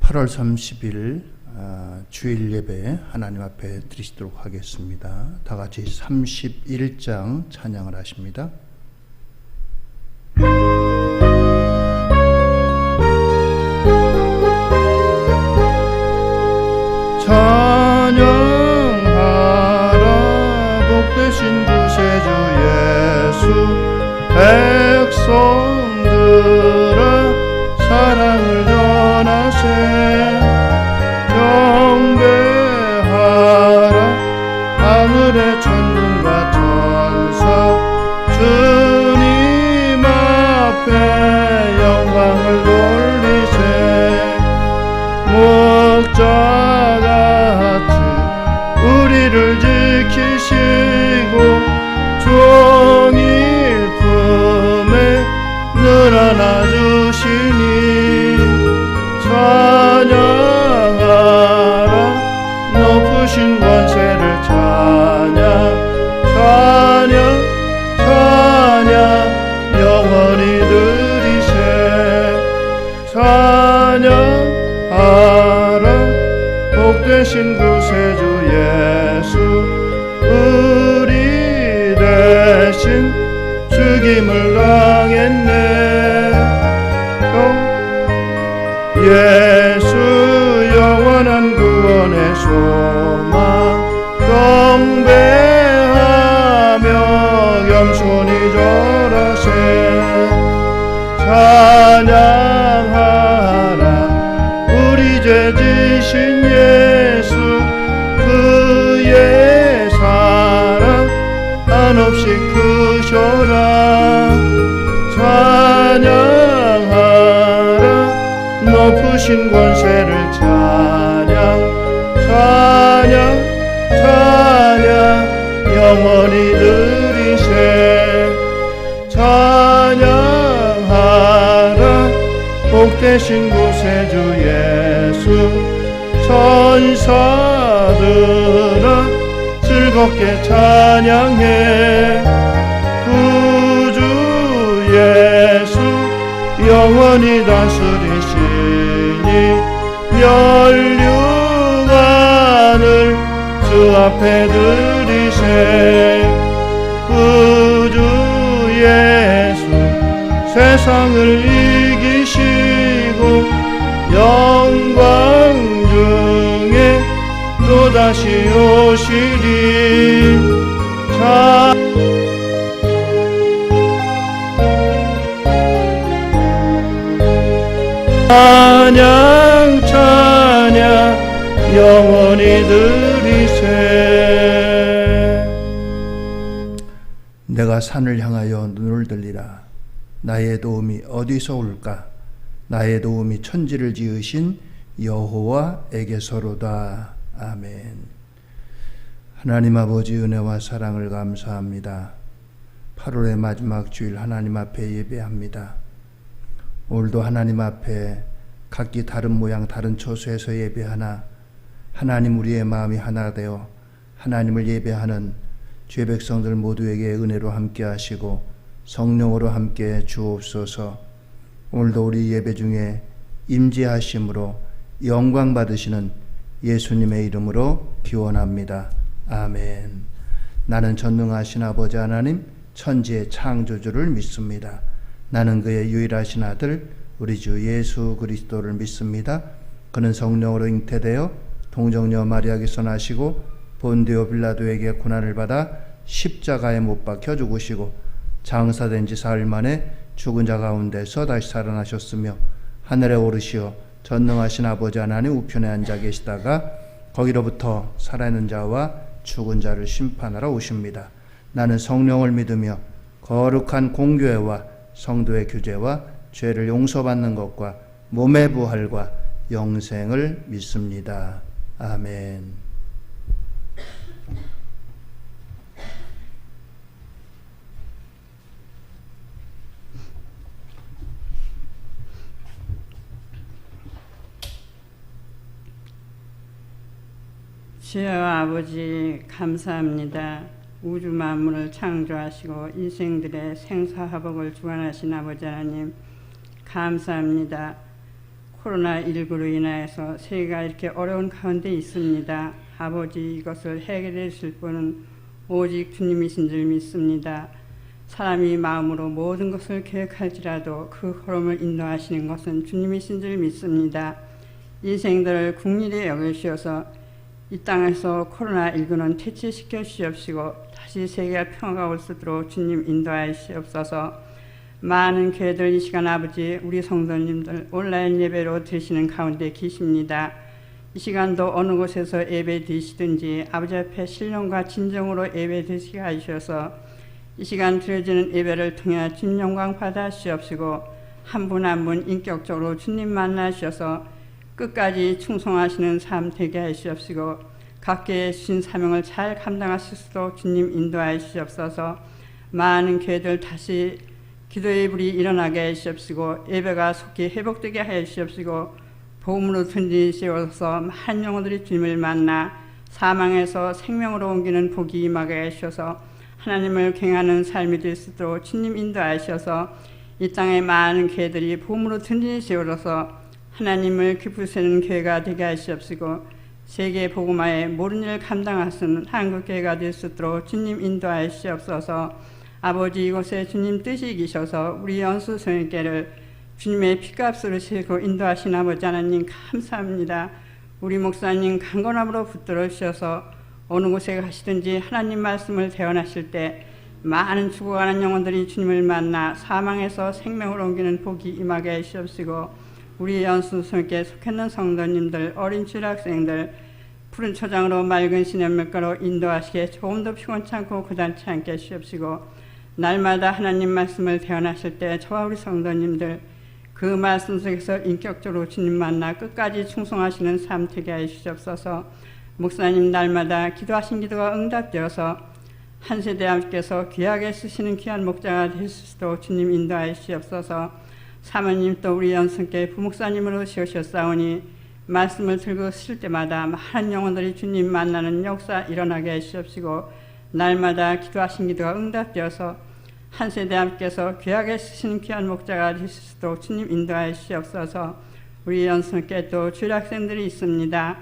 8월 30일 주일 예배 하나님 앞에 드리시도록 하겠습니다. 다 같이 31장 찬양을 하십니다. 찬양하라 복되신 구세주 예수, 백성들아 사랑을 전하세. 경배하라 하늘의 천군과 천사, 주님 앞에 영광을 돌리세. 목자같이 우리를 지키시고 종일 품에 늘 안아주시니 찬양하라 높으신 권세를 찬양 찬양 찬양 영원히 드리세. 찬양하라 복되신 구세주 예수, 우리 대신 죽임을 당했네. 예수 영원한 구원의 소망, 경배하며 겸손히 절하세. 찬양하라 우리 죄 지신 예수, 그의 사랑 한없이 크셔라. 찬양하라 높으신 권세를 찬양 찬양 찬양 영원히 드리세. 찬양하라 복되신 구세주 예수, 천사들아 즐겁게 찬양해. 구주 예수 영원히 다스리시니 멸류관을 주 앞에 드리세. 구주 예수 세상을 이기시고 영광 중에 또다시 오시리. 찬양 찬양 영원히 드리세. 내가 산을 향하여 눈을 들리라. 나의 도움이 어디서 올까? 나의 도움이 천지를 지으신 여호와에게서로다. 아멘. 하나님 아버지 은혜와 사랑을 감사합니다. 8월의 마지막 주일 하나님 앞에 예배합니다. 오늘도 하나님 앞에 각기 다른 모양 다른 처소에서 예배하나 하나님 우리의 마음이 하나 되어 하나님을 예배하는 죄 백성들 모두에게 은혜로 함께 하시고 성령으로 함께 주옵소서. 오늘도 우리 예배 중에 임재하심으로 영광 받으시는 예수님의 이름으로 기원합니다. 아멘. 나는 전능하신 아버지 하나님 천지의 창조주를 믿습니다. 나는 그의 유일하신 아들 우리 주 예수 그리스도를 믿습니다. 그는 성령으로 잉태되어 동정녀 마리아에게서 나시고 본디오 빌라도에게 고난을 받아 십자가에 못 박혀 죽으시고 장사된 지 사흘 만에 죽은 자 가운데서 다시 살아나셨으며 하늘에 오르시어 전능하신 아버지 하나님 우편에 앉아 계시다가 거기로부터 살아있는 자와 죽은 자를 심판하러 오십니다. 나는 성령을 믿으며 거룩한 공교회와 성도의 규제와 죄를 용서받는 것과 몸의 부활과 영생을 믿습니다. 아멘. 주여 아버지 감사합니다. 우주 만물을 창조하시고 인생들의 생사화복을 주관하신 아버지 하나님 감사합니다. 코로나19로 인하여서 세계가 이렇게 어려운 가운데 있습니다. 아버지, 이것을 해결해 주실 분은 오직 주님이신 줄 믿습니다. 사람이 마음으로 모든 것을 계획할지라도 그 흐름을 인도하시는 것은 주님이신 줄 믿습니다. 인생들을 국리에 여기시어서 이 땅에서 코로나19는 퇴치시켜 주시옵시고 다시 세계가 평화가 올 수 있도록 주님 인도하시옵소서. 많은 교회들 이 시간 아버지, 우리 성도님들 온라인 예배로 드리시는 가운데 계십니다. 이 시간도 어느 곳에서 예배 드시든지 아버지 앞에 신령과 진정으로 예배 드시게 하셔서 이 시간 드려지는 예배를 통해 주님 영광 받아 주시옵시고 한 분 한 분 인격적으로 주님 만나셔서 끝까지 충성하시는 삶 되게 하시옵시고 각계의 주신 사명을 잘 감당하실 수 있도록 주님 인도하여 주시옵소서. 많은 교회들 다시 기도의 불이 일어나게 하시옵시고 예배가 속히 회복되게 하여 주시옵시고 복음으로 던지시어서 많은 영혼들이 주님을 만나 사망에서 생명으로 옮기는 복이 임하게 하셔서 하나님을 경외하는 삶이 될 수 있도록 주님 인도하셔서 이 땅의 많은 교회들이 복음으로 던지시어서 하나님을 기쁘시는 교회가 되게 하시옵시고 세계 복음화에 모든 일을 감당하시는 한국 교회가 될 수 있도록 주님 인도하시옵소서. 아버지, 이곳에 주님 뜻이 계셔서 우리 연수 성회교회를 주님의 피값으로 세고 인도하신 아버지 하나님 감사합니다. 우리 목사님 강건함으로 붙들어 주셔서 어느 곳에 가시든지 하나님 말씀을 대언하실 때 많은 죽어가는 영혼들이 주님을 만나 사망에서 생명으로 옮기는 복이 임하게 하시옵시고 우리 연수 성회교회에 속했는 성도님들, 어린 주일학생들 푸른 초장으로 맑은 신의 물가로 인도하시게 조금도 피곤치 않고 고단치 않게 하시옵시고 날마다 하나님 말씀을 대언하실 때 저와 우리 성도님들 그 말씀 속에서 인격적으로 주님 만나 끝까지 충성하시는 삶 되게 해 주시옵소서. 목사님 날마다 기도하신 기도가 응답되어서 한 세대 함께서 귀하게 쓰시는 귀한 목자가 될 수 있도록 주님 인도하여 주시옵소서. 사모님 또 우리 연승께 부목사님으로 세우셨사오니 말씀을 들고 쓰실 때마다 많은 영혼들이 주님 만나는 역사 일어나게 해주시옵시고 날마다 기도하신 기도가 응답되어서 한 세대 함께서 귀하게 쓰시는 귀한 목자가 될 수 있도록 주님 인도하여 주시옵소서. 우리 연승께 또 주일학생들이 있습니다.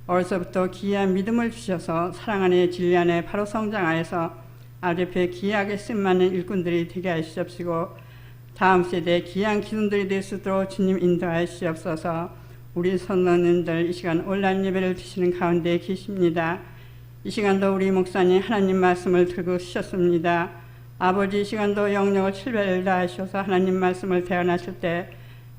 어려서부터 귀한 믿음을 주셔서 사랑 안에 진리 안에 바로 성장하여서 아버지 앞에 귀하게 쓰임받는 일꾼들이 되게 하시옵시고 다음 세대에 귀한 기둥들이 될 수 있도록 주님 인도하여 주시옵소서. 우리 성도님들 이 시간 온라인 예배를 드시는 가운데 계십니다. 이 시간도 우리 목사님 하나님 말씀을 들고 쓰셨습니다. 아버지, 이 시간도 영역을 7배를 다하셔서 하나님 말씀을 대언하실 때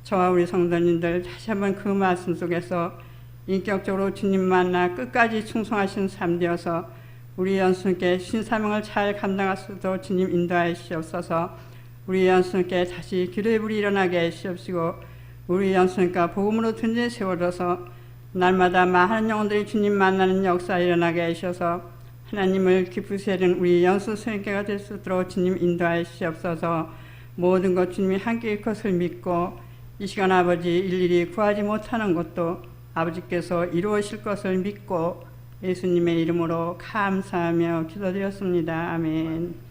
저와 우리 성도님들 다시 한번 그 말씀 속에서 인격적으로 주님 만나 끝까지 충성하신 삶 되어서 우리 연수님께 신사명을 잘 감당할 수 있도록 주님 인도하여 주시옵소서. 우리 연수님께 다시 기도의 불이 일어나게 해주시옵시고 우리 연수님과 복음으로 든지 세워져서 날마다 많은 영혼들이 주님 만나는 역사 일어나게 하셔서 하나님을 기쁘시게 하는 우리 연수 성회가 될 수 있도록 주님 인도하여 주시옵소서. 모든 것 주님이 함께일 것을 믿고 이 시간 아버지 일일이 구하지 못하는 것도 아버지께서 이루어질 것을 믿고 예수님의 이름으로 감사하며 기도드렸습니다. 아멘.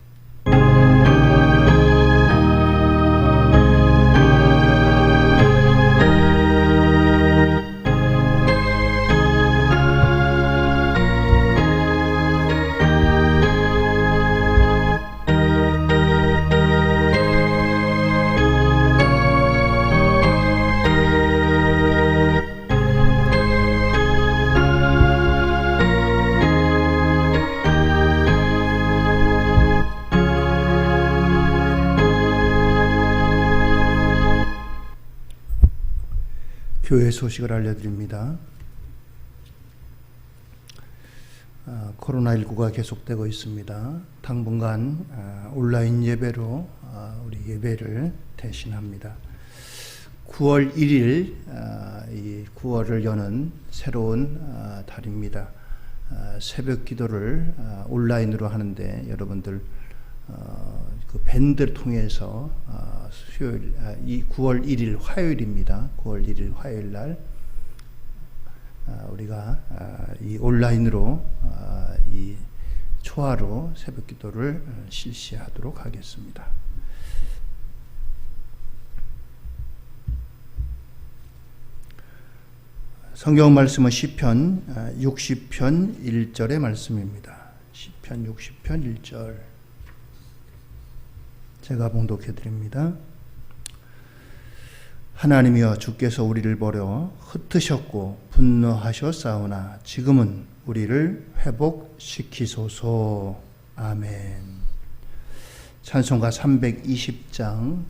교회 소식을 알려드립니다. 코로나19가 계속되고 있습니다. 당분간 온라인 예배로 우리 예배를 대신합니다. 9월 1일 이 9월을 여는 새로운 달입니다. 새벽 기도를 온라인으로 하는데 여러분들 그 밴드를 통해서 수요일 이 9월 1일 화요일입니다. 9월 1일 화요일 날 우리가 이 온라인으로 이 초하로 새벽 기도를 실시하도록 하겠습니다. 。 . 。 . 。 . . . . . . . . . . . . . . . . . . . . . . . . . . . . . . . . . . . . . . . . . . . . . . . . . . 성경 말씀은 시편 60편 1절의 말씀입니다. 시편 60편 1절 제가 봉독해 드립니다. 하나님이여 주께서 우리를 버려 흩으셨고 분노하셨사오나 지금은 우리를 회복시키소서. 아멘. 찬송가 320장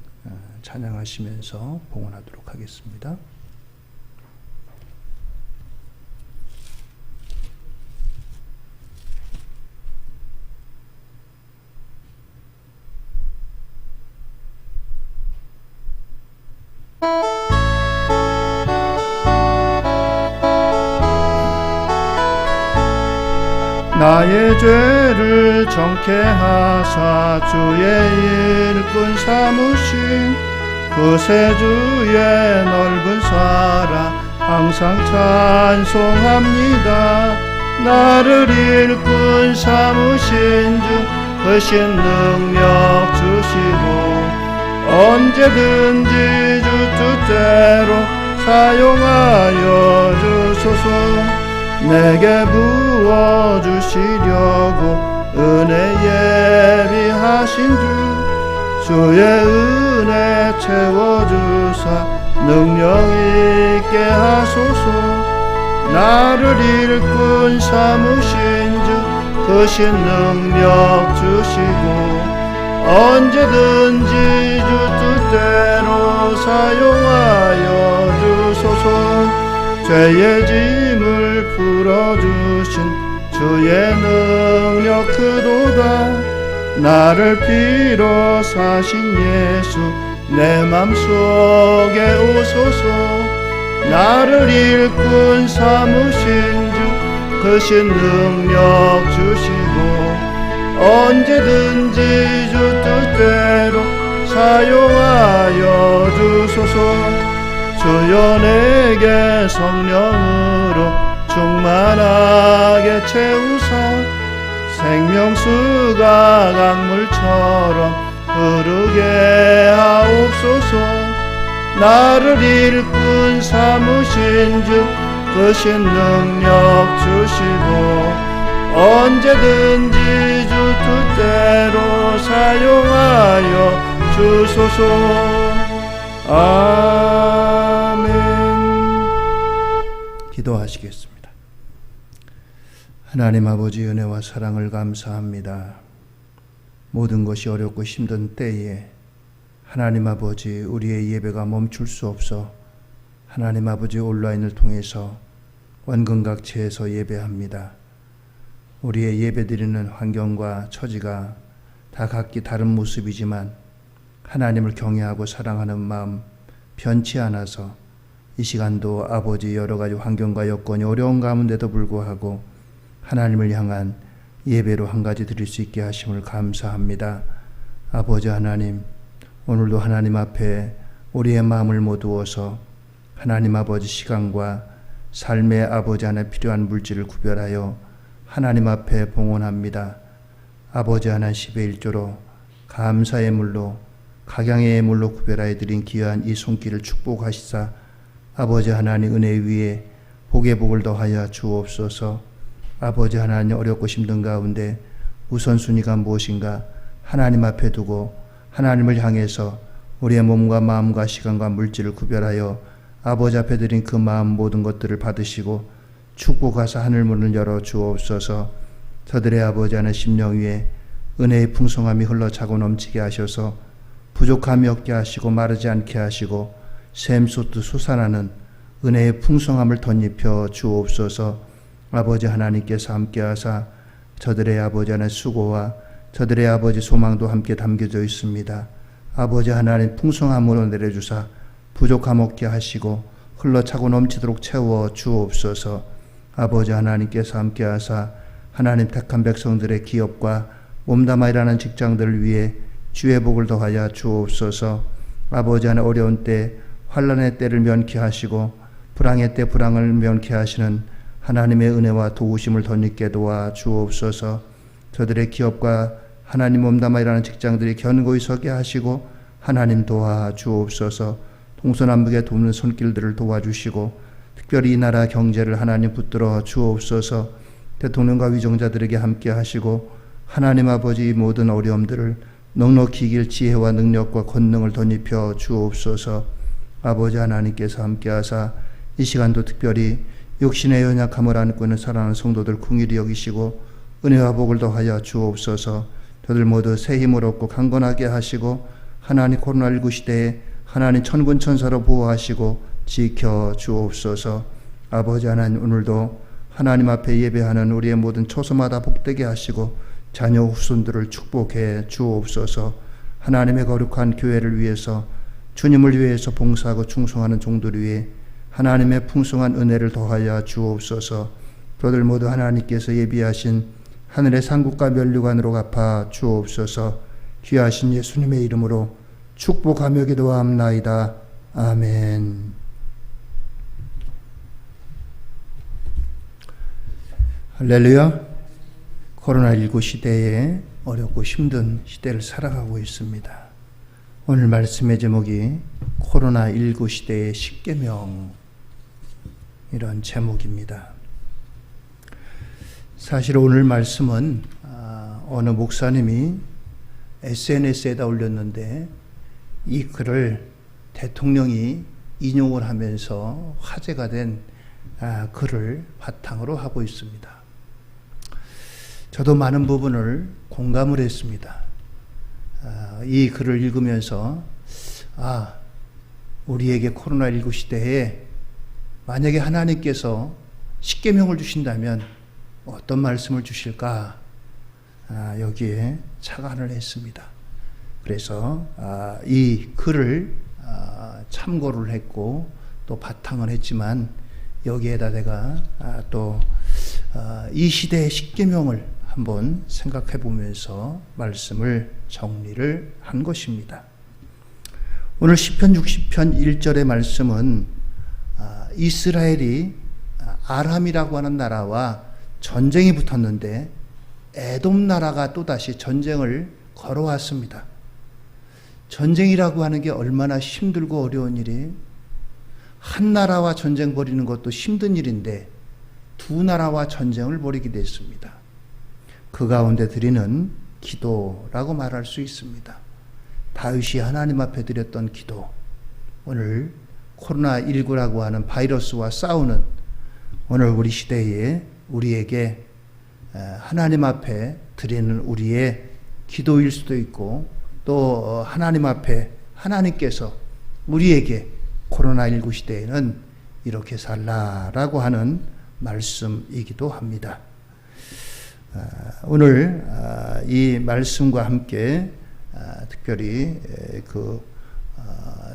찬양하시면서 봉헌하도록 하겠습니다. 나의 죄를 정케하사 주의 일꾼 삼으신 구세주의 넓은 사랑 항상 찬송합니다. 나를 일꾼 삼으신 주 크신 능력 주시고 언제든지 주 뜻대로 사용하여 주소서. 내게 부어주시려고 은혜 예비하신 주의 은혜 채워주사 능력 있게 하소서. 나를 일꾼 삼으신 주 크신 능력 주시고 언제든지 주 뜻대로 사용하여 주소서. 죄의 짐을 풀어주신 주의 능력 크도다. 나를 피로 사신 예수 내 맘속에 오소서. 나를 일꾼 삼으신 주 크신 능력 주시고 언제든지 주 뜻대로 사용하여 주소서. 주여 내게 성령으로 충만하게 채우사 생명수가 강물처럼 흐르게 하옵소서. 나를 일꾼 삼으신 주 크신 능력 주시고 언제든지 주 뜻대로 사용하여 주소서. 아멘. 기도하시겠습니다. 하나님 아버지 은혜와 사랑을 감사합니다. 모든 것이 어렵고 힘든 때에 하나님 아버지 우리의 예배가 멈출 수 없어 하나님 아버지 온라인을 통해서 원근각체에서 예배합니다. 우리의 예배드리는 환경과 처지가 다 각기 다른 모습이지만 하나님을 경외하고 사랑하는 마음 변치 않아서 이 시간도 아버지 여러 가지 환경과 여건이 어려운 가운데도 불구하고 하나님을 향한 예배로 한 가지 드릴 수 있게 하심을 감사합니다. 아버지 하나님, 오늘도 하나님 앞에 우리의 마음을 모두어서 하나님 아버지 시간과 삶의 아버지 안에 필요한 물질을 구별하여 하나님 앞에 봉헌합니다. 아버지 하나님 10의 1조로 감사의 물로 각양의 물로 구별하여 드린 귀한 이 손길을 축복하시사 아버지 하나님 은혜 위에 복의 복을 더하여 주옵소서. 아버지 하나님 어렵고 힘든 가운데 우선순위가 무엇인가 하나님 앞에 두고 하나님을 향해서 우리의 몸과 마음과 시간과 물질을 구별하여 아버지 앞에 드린 그 마음 모든 것들을 받으시고 축복하사 하늘문을 열어 주옵소서. 저들의 아버지 하나님 심령 위에 은혜의 풍성함이 흘러차고 넘치게 하셔서 부족함이 없게 하시고 마르지 않게 하시고 샘솟듯 솟아나는 은혜의 풍성함을 덧입혀 주옵소서. 아버지 하나님께서 함께하사 저들의 아버지 하나님 수고와 저들의 아버지 소망도 함께 담겨져 있습니다. 아버지 하나님 풍성함으로 내려주사 부족함 없게 하시고 흘러차고 넘치도록 채워 주옵소서. 아버지 하나님께서 함께하사 하나님 택한 백성들의 기업과 몸담아 일하는 직장들을 위해 주의 복을 더하여 주옵소서. 아버지 하나님 어려운 때 환난의 때를 면케하시고 불황의 때 불황을 면케하시는 하나님의 은혜와 도우심을 덧입게 도와 주옵소서. 저들의 기업과 하나님 몸담아 일하는 직장들이 견고히 서게 하시고 하나님 도와 주옵소서. 동서남북에 돕는 손길들을 도와주시고 특별히 이 나라 경제를 하나님 붙들어 주옵소서. 대통령과 위정자들에게 함께 하시고 하나님 아버지 모든 어려움들을 넉넉히 이길 지혜와 능력과 권능을 덧입혀 주옵소서. 아버지 하나님께서 함께하사 이 시간도 특별히 육신의 연약함을 안고 있는 사랑하는 성도들 긍휼히 여기시고 은혜와 복을 더하여 주옵소서. 저들 모두 새 힘을 얻고 강건하게 하시고 하나님 코로나19 시대에 하나님 천군 천사로 보호하시고 지켜 주옵소서. 아버지 하나님, 오늘도 하나님 앞에 예배하는 우리의 모든 초소마다 복되게 하시고 자녀 후손들을 축복해 주옵소서. 하나님의 거룩한 교회를 위해서, 주님을 위해서 봉사하고 충성하는 종들 위해 하나님의 풍성한 은혜를 더하여 주옵소서. 저들 모두 하나님께서 예비하신 하늘의 산국과 면류관으로 갚아 주옵소서. 귀하신 예수님의 이름으로 축복하며 기도함나이다. 아멘. 할렐루야. 코로나19 시대에 어렵고 힘든 시대를 살아가고 있습니다. 오늘 말씀의 제목이 코로나19 시대의 십계명, 이런 제목입니다. 사실 오늘 말씀은 어느 목사님이 SNS에다 올렸는데 이 글을 대통령이 인용을 하면서 화제가 된 글을 바탕으로 하고 있습니다. 저도 많은 부분을 공감을 했습니다. 이 글을 읽으면서 우리에게 코로나19 시대에 만약에 하나님께서 십계명을 주신다면 어떤 말씀을 주실까? 여기에 착안을 했습니다. 그래서 이 글을 참고를 했고 또 바탕을 했지만 여기에다 내가 또 이 시대의 십계명을 한번 생각해 보면서 말씀을 정리를 한 것입니다. 오늘 시편 60편 1절의 말씀은 이스라엘이 아람이라고 하는 나라와 전쟁이 붙었는데 에돔 나라가 또다시 전쟁을 걸어왔습니다. 전쟁이라고 하는 게 얼마나 힘들고 어려운 일이에요. 한 나라와 전쟁 벌이는 것도 힘든 일인데 두 나라와 전쟁을 벌이게 됐습니다. 그 가운데 드리는 기도라고 말할 수 있습니다. 다윗이 하나님 앞에 드렸던 기도, 오늘 코로나19라고 하는 바이러스와 싸우는 오늘 우리 시대에 우리에게 하나님 앞에 드리는 우리의 기도일 수도 있고 또 하나님 앞에 하나님께서 우리에게 코로나19 시대에는 이렇게 살라라고 하는 말씀이기도 합니다. 오늘 이 말씀과 함께 특별히 그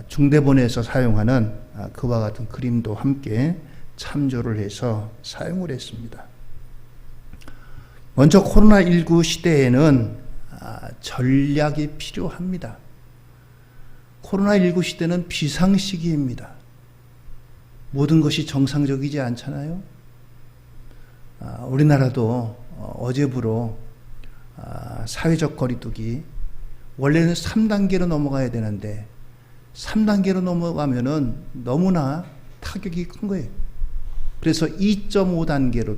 중대본에서 사용하는 그와 같은 그림도 함께 참조를 해서 사용을 했습니다. 먼저 코로나19 시대에는 전략이 필요합니다. 코로나19 시대는 비상시기입니다. 모든 것이 정상적이지 않잖아요. 우리나라도 어제부로 사회적 거리두기, 원래는 3단계로 넘어가야 되는데 3단계로 넘어가면은 너무나 타격이 큰 거예요. 그래서 2.5단계로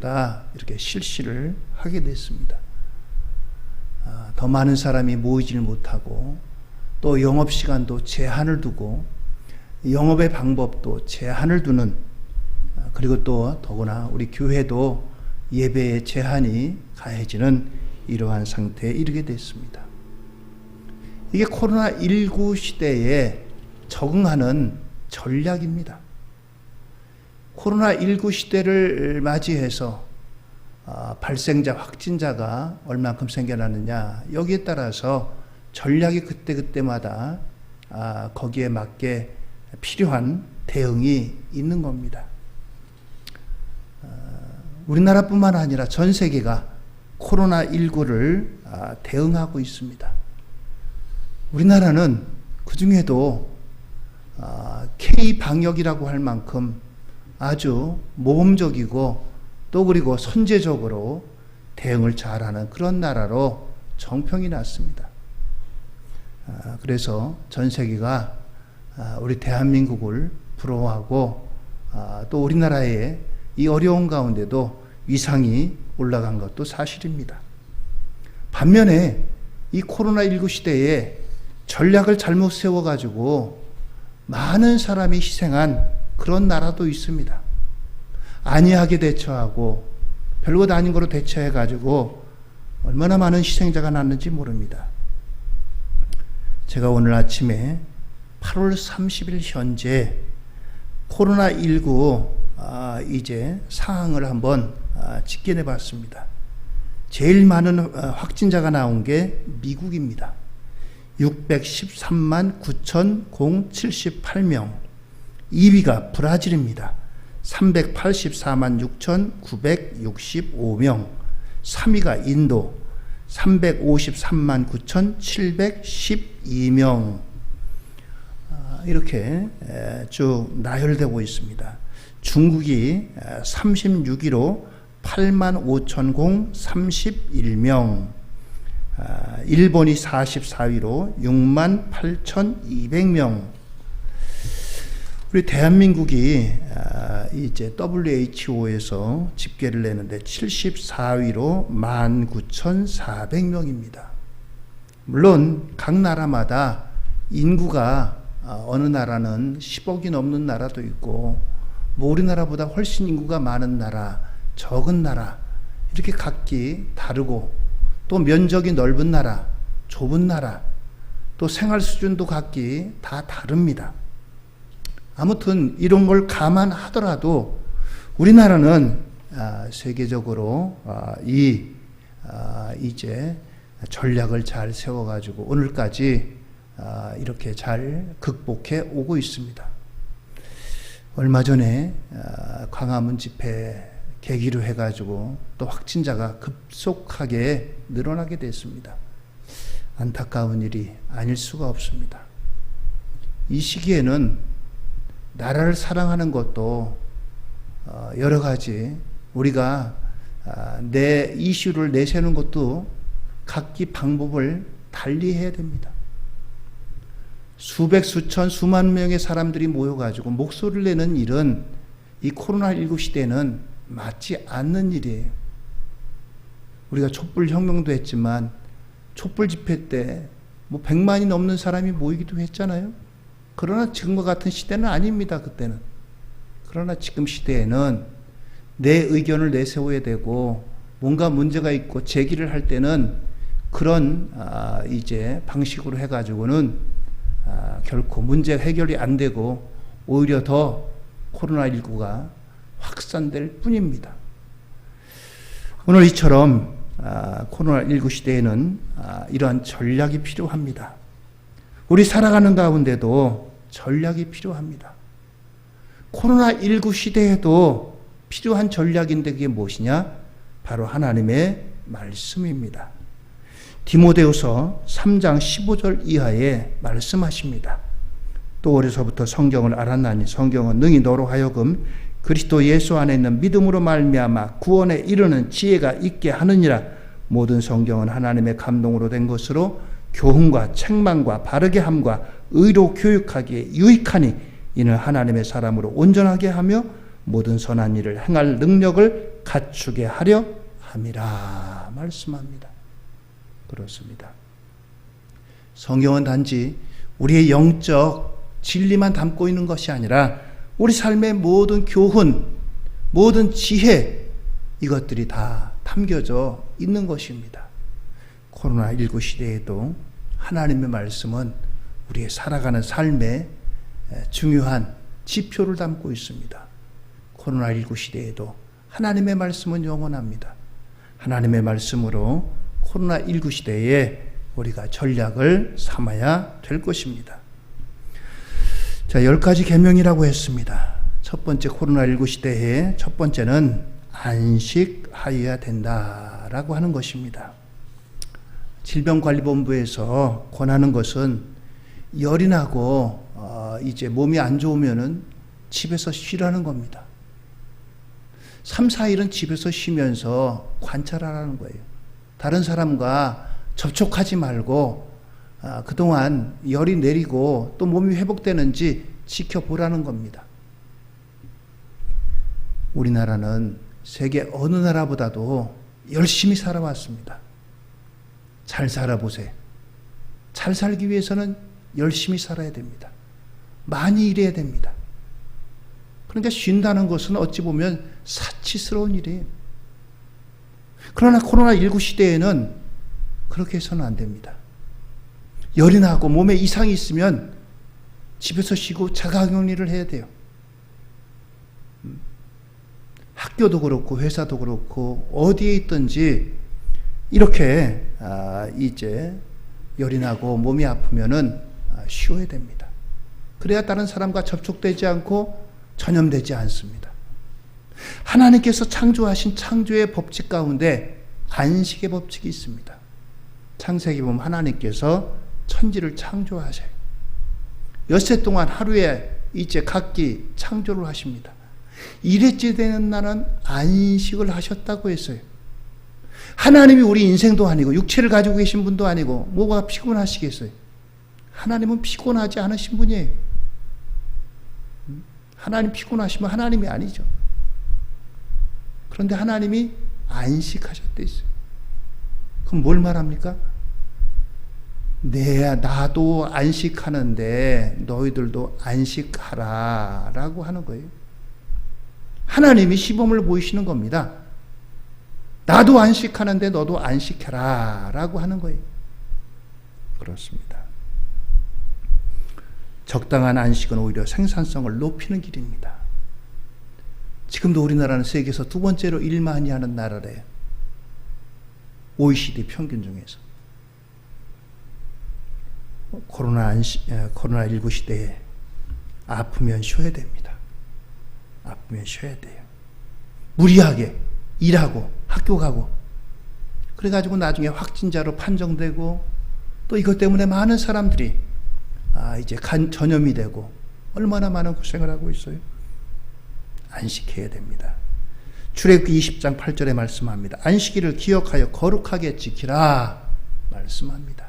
이렇게 실시를 하게 됐습니다. 더 많은 사람이 모이질 못하고 또 영업시간도 제한을 두고 영업의 방법도 제한을 두는, 그리고 또 더구나 우리 교회도 예배의 제한이 가해지는 이러한 상태에 이르게 됐습니다. 이게 코로나19 시대에 적응하는 전략입니다. 코로나19 시대를 맞이해서 발생자, 확진자가 얼만큼 생겨나느냐, 여기에 따라서 전략이 그때그때마다 거기에 맞게 필요한 대응이 있는 겁니다. 우리나라뿐만 아니라 전 세계가 코로나19를 대응하고 있습니다. 우리나라는 그 중에도 K-방역이라고 할 만큼 아주 모범적이고 또 그리고 선제적으로 대응을 잘하는 그런 나라로 정평이 났습니다. 그래서 전 세계가 우리 대한민국을 부러워하고 또 우리나라의 이 어려운 가운데도 위상이 올라간 것도 사실입니다. 반면에 이 코로나19 시대에 전략을 잘못 세워가지고 많은 사람이 희생한 그런 나라도 있습니다. 안이하게 대처하고 별것 아닌 거로 대처해가지고 얼마나 많은 희생자가 났는지 모릅니다. 제가 오늘 아침에 8월 30일 현재 코로나19 이제 상황을 한번 집계해 봤습니다. 제일 많은 확진자가 나온 게 미국입니다. 613만 9,078명. 2위가 브라질입니다. 384만 6,965명. 3위가 인도. 353만 9,712명. 이렇게 쭉 나열되고 있습니다. 중국이 36위로 85,031명, 일본이 44위로 68,200명, 우리 대한민국이 이제 WHO에서 집계를 내는데 74위로 19,400명입니다. 물론 각 나라마다 인구가 어느 나라는 10억이 넘는 나라도 있고 뭐 우리나라보다 훨씬 인구가 많은 나라, 적은 나라 이렇게 각기 다르고 또 면적이 넓은 나라, 좁은 나라 또 생활 수준도 각기 다 다릅니다. 아무튼 이런 걸 감안하더라도 우리나라는 세계적으로 이제 전략을 잘 세워가지고 오늘까지 이렇게 잘 극복해 오고 있습니다. 얼마 전에 광화문 집회 계기로 해가지고 또 확진자가 급속하게 늘어나게 됐습니다. 안타까운 일이 아닐 수가 없습니다. 이 시기에는 나라를 사랑하는 것도 여러 가지 우리가 내 이슈를 내세우는 것도 각기 방법을 달리 해야 됩니다. 수백, 수천, 수만 명의 사람들이 모여가지고 목소리를 내는 일은 이 코로나19 시대에는 맞지 않는 일이에요. 우리가 촛불혁명도 했지만 촛불 집회 때 뭐 100만이 넘는 사람이 모이기도 했잖아요. 그러나 지금과 같은 시대는 아닙니다. 그때는. 그러나 지금 시대에는 내 의견을 내세워야 되고 뭔가 문제가 있고 제기를 할 때는 그런 이제 방식으로 해가지고는 결코 문제 해결이 안 되고 오히려 더 코로나19가 확산될 뿐입니다. 오늘 이처럼 코로나19 시대에는 이러한 전략이 필요합니다. 우리 살아가는 가운데도 전략이 필요합니다. 코로나19 시대에도 필요한 전략인데 그게 무엇이냐? 바로 하나님의 말씀입니다. 디모데후서 3장 15절 이하에 말씀하십니다. 또 어려서부터 성경을 알았나니 성경은 능히 너로 하여금 그리스도 예수 안에 있는 믿음으로 말미암아 구원에 이르는 지혜가 있게 하느니라. 모든 성경은 하나님의 감동으로 된 것으로 교훈과 책망과 바르게 함과 의로 교육하기에 유익하니 이는 하나님의 사람으로 온전하게 하며 모든 선한 일을 행할 능력을 갖추게 하려 함이라 말씀합니다. 그렇습니다. 성경은 단지 우리의 영적 진리만 담고 있는 것이 아니라 우리 삶의 모든 교훈, 모든 지혜 이것들이 다 담겨져 있는 것입니다. 코로나19 시대에도 하나님의 말씀은 우리의 살아가는 삶에 중요한 지표를 담고 있습니다. 코로나19 시대에도 하나님의 말씀은 영원합니다. 하나님의 말씀으로 코로나19 시대에 우리가 전략을 삼아야 될 것입니다. 자, 10가지 계명이라고 했습니다. 첫 번째 코로나19 시대에 첫 번째는 안식하여야 된다라고 하는 것입니다. 질병관리본부에서 권하는 것은 열이 나고 이제 몸이 안 좋으면은 집에서 쉬라는 겁니다. 3, 4일은 집에서 쉬면서 관찰하라는 거예요. 다른 사람과 접촉하지 말고 그동안 열이 내리고 또 몸이 회복되는지 지켜보라는 겁니다. 우리나라는 세계 어느 나라보다도 열심히 살아왔습니다. 잘 살아보세요. 잘 살기 위해서는 열심히 살아야 됩니다. 많이 일해야 됩니다. 그러니까 쉰다는 것은 어찌 보면 사치스러운 일이에요. 그러나 코로나19 시대에는 그렇게 해서는 안 됩니다. 열이 나고 몸에 이상이 있으면 집에서 쉬고 자가격리를 해야 돼요. 학교도 그렇고 회사도 그렇고 어디에 있든지 이렇게 이제 열이 나고 몸이 아프면은 쉬어야 됩니다. 그래야 다른 사람과 접촉되지 않고 전염되지 않습니다. 하나님께서 창조하신 창조의 법칙 가운데 안식의 법칙이 있습니다. 창세기 보면 하나님께서 천지를 창조하셔요. 엿새 동안 하루에 이제 각기 창조를 하십니다. 일회째 되는 날은 안식을 하셨다고 했어요. 하나님이 우리 인생도 아니고 육체를 가지고 계신 분도 아니고 뭐가 피곤하시겠어요? 하나님은 피곤하지 않으신 분이에요. 하나님 피곤하시면 하나님이 아니죠. 그런데 하나님이 안식하셨다 했어요. 그럼 뭘 말합니까? 나도 안식하는데 너희들도 안식하라 라고 하는 거예요. 하나님이 시범을 보이시는 겁니다. 나도 안식하는데 너도 안식해라 라고 하는 거예요. 그렇습니다. 적당한 안식은 오히려 생산성을 높이는 길입니다. 지금도 우리나라는 세계에서 두 번째로 일 많이 하는 나라래요. OECD 평균 중에서. 코로나19 시대에 아프면 쉬어야 됩니다. 아프면 쉬어야 돼요. 무리하게 일하고 학교 가고 그래가지고 나중에 확진자로 판정되고 또 이것 때문에 많은 사람들이 이제 전염이 되고 얼마나 많은 고생을 하고 있어요. 안식해야 됩니다. 출애굽기 20장 8절에 말씀합니다. 안식일을 기억하여 거룩하게 지키라 말씀합니다.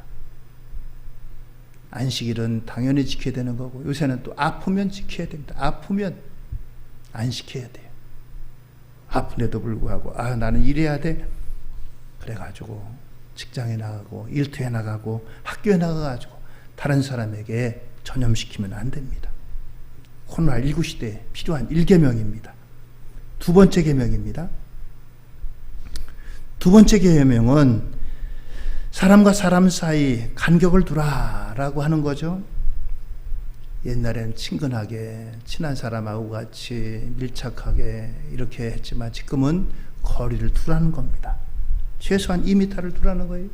안식일은 당연히 지켜야 되는 거고 요새는 또 아프면 지켜야 됩니다. 아프면 안식해야 돼요. 아픈데도 불구하고 나는 일해야 돼. 그래가지고 직장에 나가고 일터에 나가고 학교에 나가가지고 다른 사람에게 전염시키면 안 됩니다. 코로나19 시대에 필요한 1계명입니다. 두 번째 계명입니다. 두 번째 계명은 사람과 사람 사이 간격을 두라라고 하는 거죠. 옛날엔 친근하게 친한 사람하고 같이 밀착하게 이렇게 했지만 지금은 거리를 두라는 겁니다. 최소한 2m를 두라는 거예요.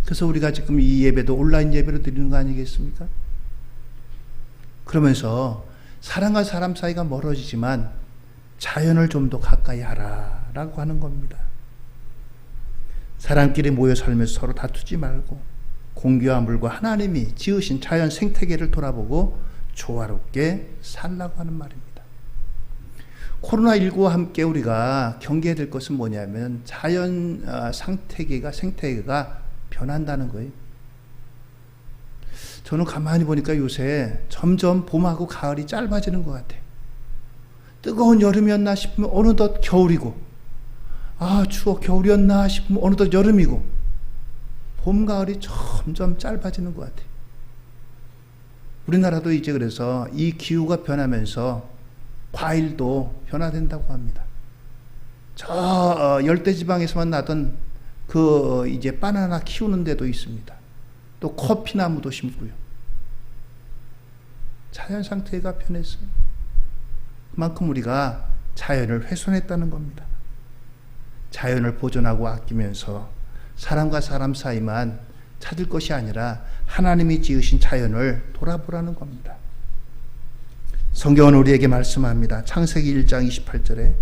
그래서 우리가 지금 이 예배도 온라인 예배로 드리는 거 아니겠습니까? 그러면서 사람과 사람 사이가 멀어지지만 자연을 좀 더 가까이 하라라고 하는 겁니다. 사람끼리 모여 살면서 서로 다투지 말고 공기와 물과 하나님이 지으신 자연 생태계를 돌아보고 조화롭게 살라고 하는 말입니다. 코로나19와 함께 우리가 경계해야 될 것은 뭐냐면 자연 생태계가 변한다는 거예요. 저는 가만히 보니까 요새 점점 봄하고 가을이 짧아지는 것 같아요. 뜨거운 여름이었나 싶으면 어느덧 겨울이고 추워 겨울이었나 싶으면 어느덧 여름이고 봄, 가을이 점점 짧아지는 것 같아요. 우리나라도 이제 그래서 이 기후가 변하면서 과일도 변화된다고 합니다. 저 열대지방에서만 나던 이제 바나나 키우는 데도 있습니다. 또 커피나무도 심고요. 자연 상태가 변했어요. 그만큼 우리가 자연을 훼손했다는 겁니다. 자연을 보존하고 아끼면서 사람과 사람 사이만 찾을 것이 아니라 하나님이 지으신 자연을 돌아보라는 겁니다. 성경은 우리에게 말씀합니다. 창세기 1장 28절에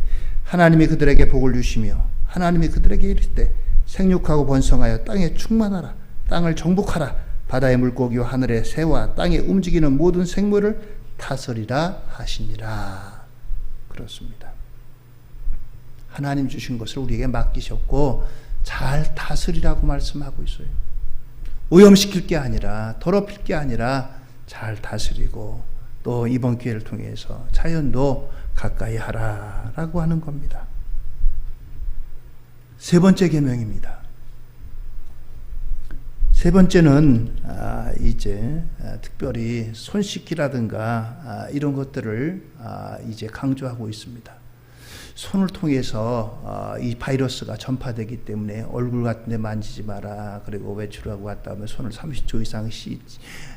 하나님이 그들에게 복을 주시며 하나님이 그들에게 이르시되 생육하고 번성하여 땅에 충만하라. 땅을 정복하라. 바다의 물고기와 하늘의 새와 땅에 움직이는 모든 생물을 다스리라 하시니라. 그렇습니다. 하나님 주신 것을 우리에게 맡기셨고 잘 다스리라고 말씀하고 있어요. 오염시킬 게 아니라 더럽힐 게 아니라 잘 다스리고 또 이번 기회를 통해서 자연도 가까이 하라라고 하는 겁니다. 세 번째 계명입니다. 세 번째는 이제 특별히 손 씻기라든가 이런 것들을 이제 강조하고 있습니다. 손을 통해서 이 바이러스가 전파되기 때문에 얼굴 같은 데 만지지 마라. 그리고 외출하고 갔다 오면 손을 30초 이상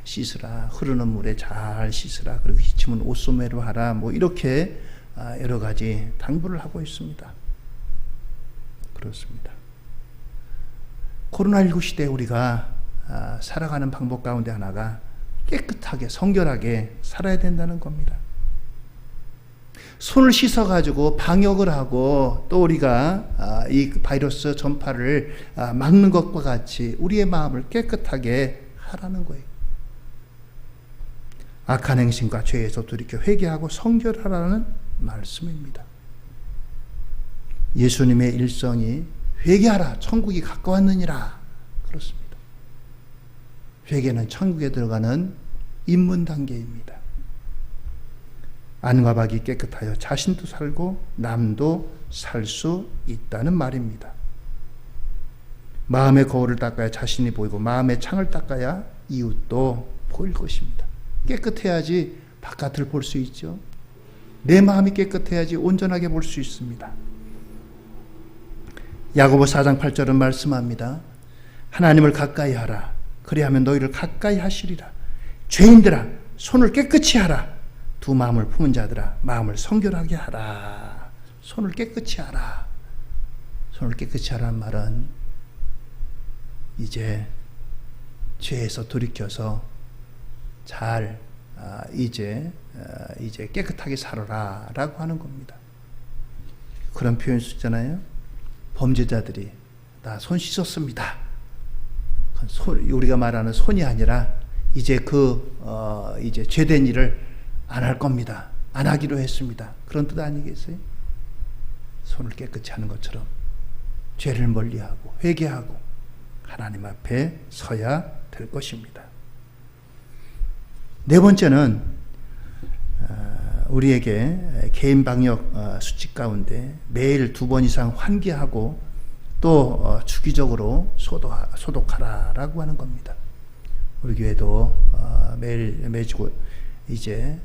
씻으라. 흐르는 물에 잘 씻으라. 그리고 기침은 옷소매로 하라. 뭐 이렇게 여러 가지 당부를 하고 있습니다. 그렇습니다. 코로나19 시대에 우리가 살아가는 방법 가운데 하나가 깨끗하게 성결하게 살아야 된다는 겁니다. 손을 씻어가지고 방역을 하고 또 우리가 이 바이러스 전파를 막는 것과 같이 우리의 마음을 깨끗하게 하라는 거예요. 악한 행실과 죄에서 돌이켜 회개하고 성결하라는 말씀입니다. 예수님의 일성이 회개하라 천국이 가까웠느니라 그렇습니다. 회개는 천국에 들어가는 입문 단계입니다. 안과 밖이 깨끗하여 자신도 살고 남도 살 수 있다는 말입니다. 마음의 거울을 닦아야 자신이 보이고 마음의 창을 닦아야 이웃도 보일 것입니다. 깨끗해야지 바깥을 볼 수 있죠. 내 마음이 깨끗해야지 온전하게 볼 수 있습니다. 야고보 4장 8절은 말씀합니다. 하나님을 가까이 하라. 그리하면 너희를 가까이 하시리라. 죄인들아 손을 깨끗이 하라. 두 마음을 품은 자들아 마음을 성결하게 하라. 손을 깨끗이 하라. 손을 깨끗이 하라는 말은 이제 죄에서 돌이켜서 잘 이제 깨끗하게 살아라라고 하는 겁니다. 그런 표현 쓰잖아요. 범죄자들이 나 손 씻었습니다. 우리가 말하는 손이 아니라 이제 이제 죄된 일을 안 할 겁니다. 안 하기로 했습니다. 그런 뜻 아니겠어요? 손을 깨끗이 하는 것처럼 죄를 멀리하고 회개하고 하나님 앞에 서야 될 것입니다. 네 번째는 우리에게 개인 방역 수칙 가운데 매일 2번 이상 환기하고 또 주기적으로 소독하라라고 하는 겁니다. 우리 교회도 매주 이제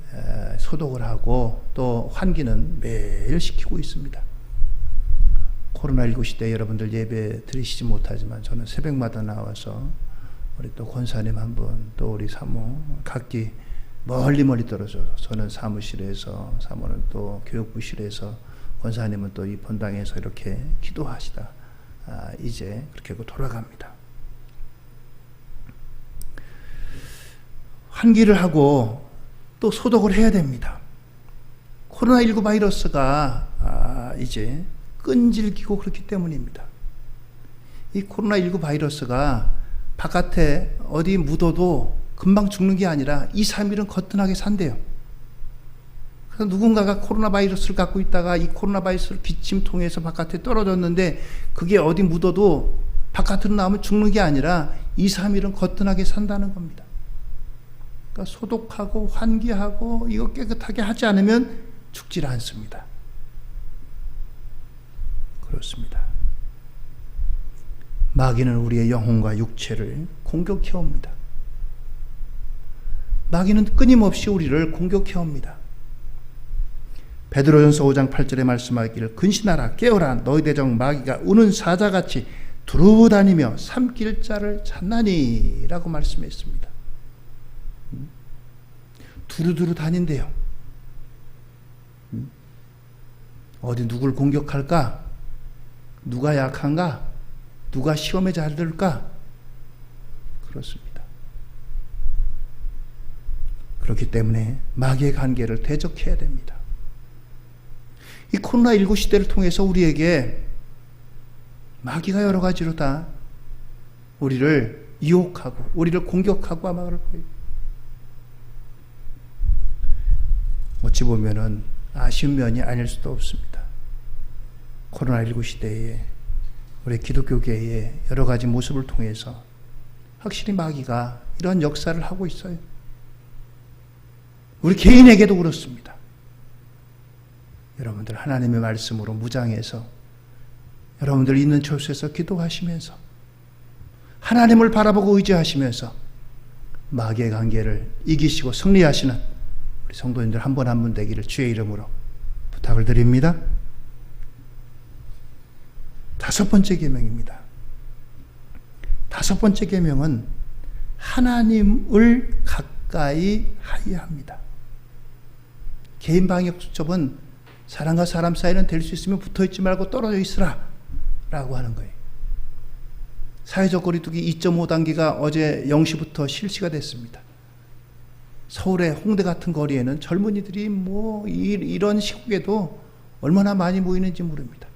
소독을 하고 또 환기는 매일 시키고 있습니다. 코로나19 시대에 여러분들 예배 드리시지 못하지만 저는 새벽마다 나와서 우리 또 권사님 한 분 또 우리 사모 각기 멀리 떨어져서 저는 사무실에서 사모는 또 교육부실에서 권사님은 또 이 본당에서 이렇게 기도하시다 이제 그렇게 돌아갑니다. 환기를 하고 또 소독을 해야 됩니다. 코로나19 바이러스가 이제 끈질기고 그렇기 때문입니다. 이 코로나19 바이러스가 바깥에 어디 묻어도 금방 죽는 게 아니라 2, 3일은 거뜬하게 산대요. 그래서 누군가가 코로나 바이러스를 갖고 있다가 이 코로나 바이러스를 기침 통해서 바깥에 떨어졌는데 그게 어디 묻어도 바깥으로 나오면 죽는 게 아니라 2, 3일은 거뜬하게 산다는 겁니다. 그러니까 소독하고 환기하고 이거 깨끗하게 하지 않으면 죽질 않습니다. 그렇습니다. 마귀는 우리의 영혼과 육체를 공격해 옵니다. 마귀는 끊임없이 우리를 공격해 옵니다. 베드로전서 5장 8절에 말씀하기를 근신하라 깨어라 너희 대적 마귀가 우는 사자같이 두루다니며 삼킬 자를 찾나니 라고 말씀했습니다. 두루두루 다닌대요. 어디 누굴 공격할까? 누가 약한가? 누가 시험에 잘 들까? 그렇습니다. 그렇기 때문에 마귀의 관계를 대적해야 됩니다. 이 코로나19 시대를 통해서 우리에게 마귀가 여러 가지로 다 우리를 유혹하고 우리를 공격하고 아마 그럴 거예요. 어찌 보면은 아쉬운 면이 아닐 수도 없습니다. 코로나19 시대에 우리 기독교계의 여러 가지 모습을 통해서 확실히 마귀가 이런 역사를 하고 있어요. 우리 개인에게도 그렇습니다. 여러분들 하나님의 말씀으로 무장해서 여러분들 있는 처소에서 기도하시면서 하나님을 바라보고 의지하시면서 마귀의 관계를 이기시고 승리하시는 우리 성도님들 한 분 한 분 되기를 주의 이름으로 부탁을 드립니다. 5번째 계명입니다. 5번째 계명은 하나님을 가까이 하여야 합니다. 개인 방역 수첩은 사람과 사람 사이는 될 수 있으면 붙어있지 말고 떨어져 있으라 라고 하는 거예요. 사회적 거리두기 2.5단계가 어제 0시부터 실시가 됐습니다. 서울의 홍대 같은 거리에는 젊은이들이 이런 시국에도 얼마나 많이 모이는지 모릅니다.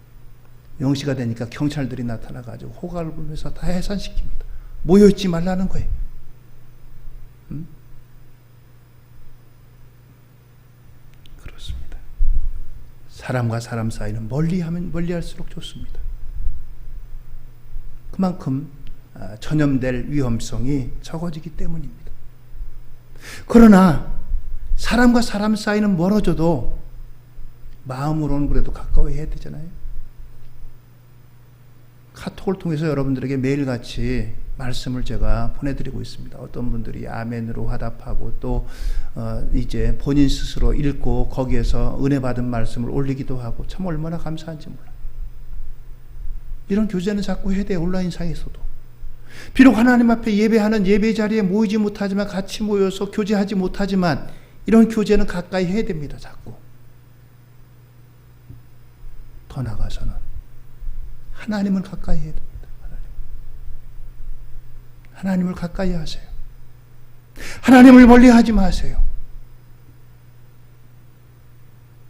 0시가 되니까 경찰들이 나타나가지고 호각을 불면서 다 해산시킵니다. 모여있지 말라는 거예요. 그렇습니다. 사람과 사람 사이는 멀리하면 멀리할수록 좋습니다. 그만큼 전염될 위험성이 적어지기 때문입니다. 그러나 사람과 사람 사이는 멀어져도 마음으로는 그래도 가까이 해야 되잖아요. 카톡을 통해서 여러분들에게 매일같이 말씀을 제가 보내드리고 있습니다. 어떤 분들이 아멘으로 화답하고 또 이제 본인 스스로 읽고 거기에서 은혜 받은 말씀을 올리기도 하고 참 얼마나 감사한지 몰라요. 이런 교제는 자꾸 해야 돼요. 온라인상에서도. 비록 하나님 앞에 예배하는 예배 자리에 모이지 못하지만 같이 모여서 교제하지 못하지만 이런 교제는 가까이 해야 됩니다. 자꾸. 더 나아가서는 하나님을 가까이 해야 됩니다. 하나님을 가까이 하세요. 하나님을 멀리하지 마세요.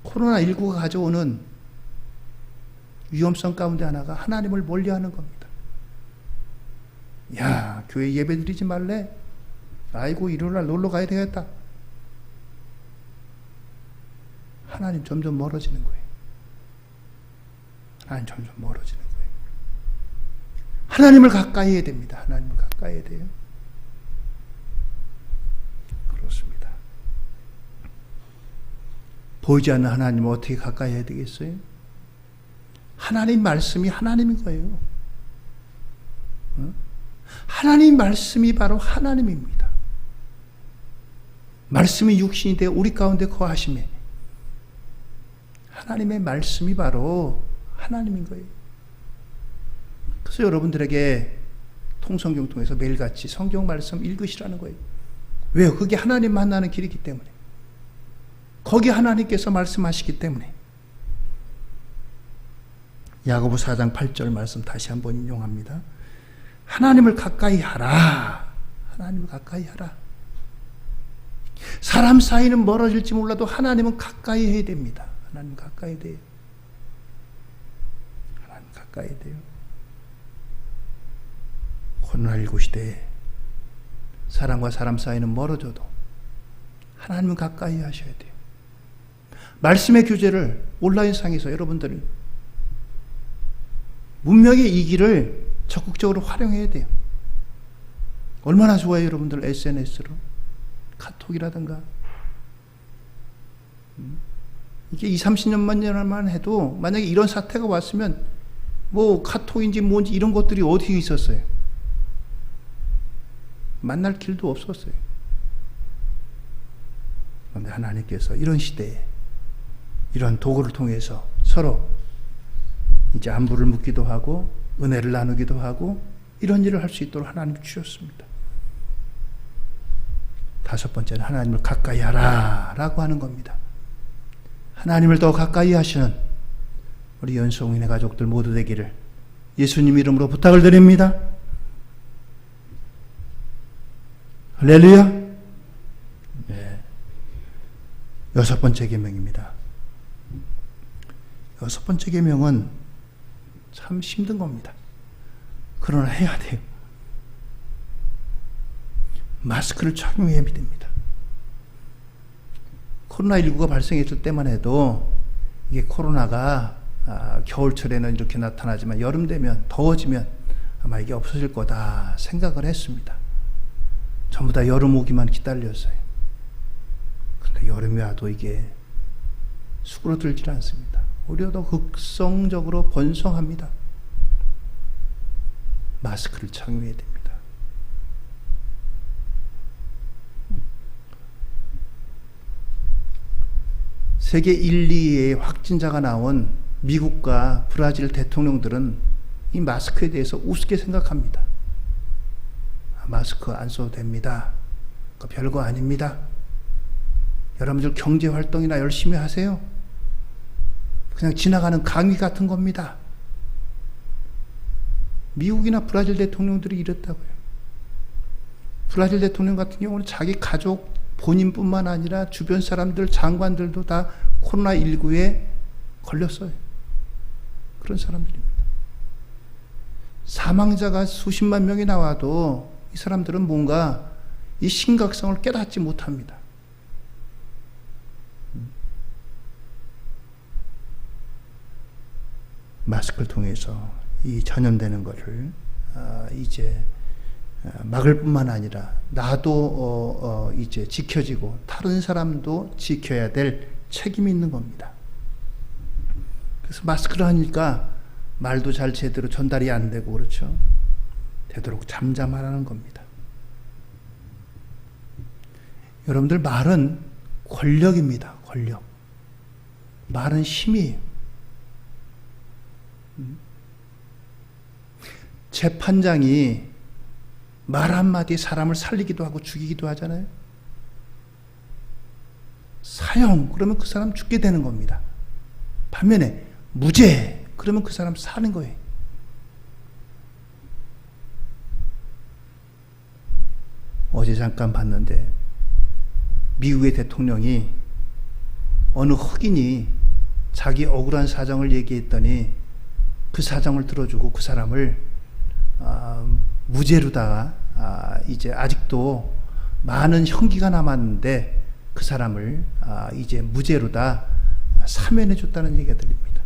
코로나19가 가져오는 위험성 가운데 하나가 하나님을 멀리하는 겁니다. 야, 교회 예배 드리지 말래? 아이고, 일요일날 놀러 가야 되겠다. 하나님 점점 멀어지는 거예요. 하나님 점점 멀어지는 거예요. 하나님을 가까이 해야 됩니다. 하나님을 가까이 해야 돼요. 그렇습니다. 보이지 않는 하나님을 어떻게 가까이 해야 되겠어요? 하나님 말씀이 하나님인 거예요. 하나님 말씀이 바로 하나님입니다. 말씀이 육신이 되어 우리 가운데 거하심에 하나님의 말씀이 바로 하나님인 거예요. 그래서 여러분들에게 통성경 통해서 매일같이 성경 말씀 읽으시라는 거예요. 왜요? 그게 하나님 만나는 길이기 때문에. 거기 하나님께서 말씀하시기 때문에. 야고보 4장 8절 말씀 다시 한번 인용합니다. 하나님을 가까이 하라. 하나님을 가까이 하라. 사람 사이는 멀어질지 몰라도 하나님은 가까이 해야 됩니다. 하나님 가까이 돼요. 하나님 가까이 돼요. 코로나19 시대에 사람과 사람 사이는 멀어져도 하나님은 가까이 하셔야 돼요. 말씀의 교제를 온라인상에서 여러분들이 문명의 이 길을 적극적으로 활용해야 돼요. 얼마나 좋아요, 여러분들. SNS로 카톡이라든가 이게 20-30년만 해도 만약에 이런 사태가 왔으면 뭐 카톡인지 뭔지 이런 것들이 어디에 있었어요? 만날 길도 없었어요. 그런데 하나님께서 이런 시대에 이런 도구를 통해서 서로 이제 안부를 묻기도 하고 은혜를 나누기도 하고 이런 일을 할 수 있도록 하나님 주셨습니다. 5번째는 하나님을 가까이 하라 라고 하는 겁니다. 하나님을 더 가까이 하시는 우리 연송인의 가족들 모두 되기를 예수님 이름으로 부탁을 드립니다. 할렐루야. 네. 6번째 계명입니다. 6번째 계명은 참 힘든 겁니다. 그러나 해야 돼요. 마스크를 착용해야 됩니다. 코로나19가 발생했을 때만 해도 이게 코로나가 겨울철에는 이렇게 나타나지만 여름 되면 더워지면 아마 이게 없어질 거다 생각을 했습니다. 전부 다 여름 오기만 기다렸어요. 그런데 여름이 와도 이게 수그러들질 않습니다. 오히려 더 극성적으로 번성합니다. 마스크를 착용해야 됩니다. 세계 1, 2위의 확진자가 나온 미국과 브라질 대통령들은 이 마스크에 대해서 우습게 생각합니다. 마스크 안 써도 됩니다. 그거 별거 아닙니다. 여러분들 경제활동이나 열심히 하세요. 그냥 지나가는 강의 같은 겁니다. 미국이나 브라질 대통령들이 이랬다고요. 브라질 대통령 같은 경우는 자기 가족 본인뿐만 아니라 주변 사람들, 장관들도 다 코로나19에 걸렸어요. 그런 사람들입니다. 사망자가 수십만 명이 나와도 이 사람들은 뭔가 이 심각성을 깨닫지 못합니다. 마스크를 통해서 이 전염되는 것을 이제 막을 뿐만 아니라 나도 이제 지켜지고 다른 사람도 지켜야 될 책임이 있는 겁니다. 그래서 마스크를 하니까 말도 잘 제대로 전달이 안 되고 그렇죠. 되도록 잠잠하라는 겁니다. 여러분들 말은 권력입니다. 권력. 말은 힘이에요. 재판장이 말 한마디에 사람을 살리기도 하고 죽이기도 하잖아요. 사형 그러면 그 사람 죽게 되는 겁니다. 반면에 무죄 그러면 그 사람 사는 거예요. 어제 잠깐 봤는데 미국의 대통령이 어느 흑인이 자기 억울한 사정을 얘기했더니 그 사정을 들어주고 그 사람을 무죄로다가 이제 아직도 많은 형기가 남았는데 그 사람을 이제 무죄로다 사면해 줬다는 얘기가 들립니다.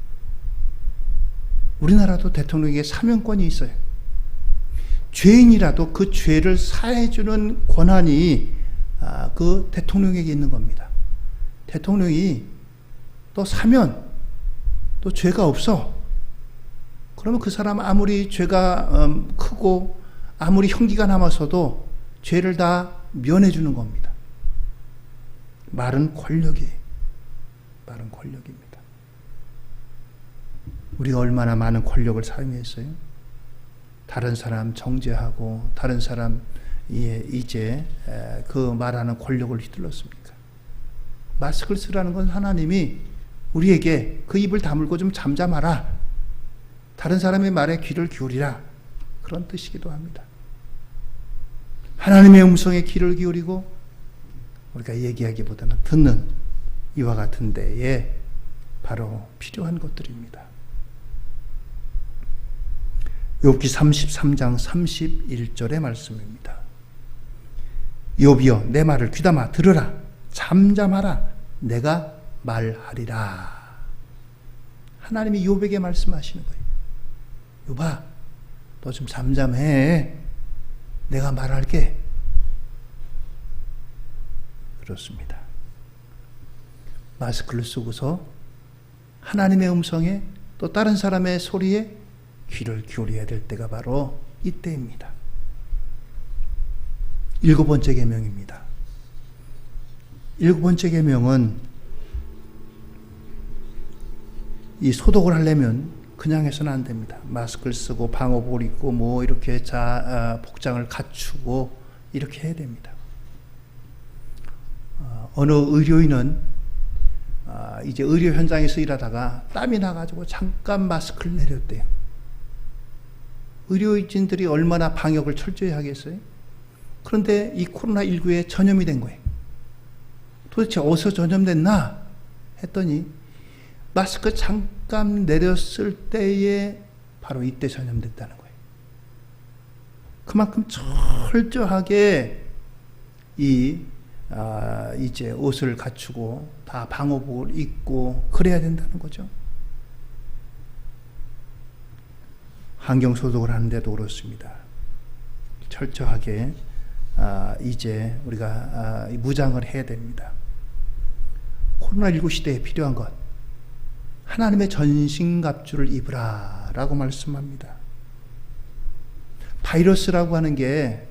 우리나라도 대통령에게 사면권이 있어요. 죄인이라도 그 죄를 사해 주는 권한이 그 대통령에게 있는 겁니다. 대통령이 또 사면 또 죄가 없어. 그러면 그 사람 아무리 죄가 크고 아무리 형기가 남아서도 죄를 다 면해 주는 겁니다. 말은 권력이에요. 말은 권력입니다. 우리가 얼마나 많은 권력을 사용했어요? 다른 사람 정죄하고 다른 사람 이제 그 말하는 권력을 휘둘렀습니까? 마스크를 쓰라는 건 하나님이 우리에게 그 입을 다물고 좀 잠잠하라. 다른 사람의 말에 귀를 기울이라. 그런 뜻이기도 합니다. 하나님의 음성에 귀를 기울이고 우리가 얘기하기보다는 듣는 이와 같은 데에 바로 필요한 것들입니다. 욥기 33장 31절의 말씀입니다. 욥이여 내 말을 귀담아 들으라. 잠잠하라. 내가 말하리라. 하나님이 욥에게 말씀하시는 거예요. 욥아, 너 좀 잠잠해. 내가 말할게. 그렇습니다. 마스크를 쓰고서 하나님의 음성에 또 다른 사람의 소리에 귀를 기울여야 될 때가 바로 이때입니다. 7번째 계명입니다. 7번째 계명은 이 소독을 하려면 그냥 해서는 안 됩니다. 마스크를 쓰고 방호복을 입고 뭐 이렇게 복장을 갖추고 이렇게 해야 됩니다. 어느 의료인은 이제 의료 현장에서 일하다가 땀이 나가지고 잠깐 마스크를 내렸대요. 의료진들이 얼마나 방역을 철저히 하겠어요? 그런데 이 코로나19에 전염이 된 거예요. 도대체 어디서 전염됐나 했더니 마스크 잠깐 내렸을 때에 바로 이때 전염됐다는 거예요. 그만큼 철저하게 이제 옷을 갖추고 다 방호복을 입고 그래야 된다는 거죠. 환경 소독을 하는데도 그렇습니다. 철저하게 이제 우리가 무장을 해야 됩니다. 코로나19 시대에 필요한 것, 하나님의 전신갑주를 입으라 라고 말씀합니다. 바이러스라고 하는 게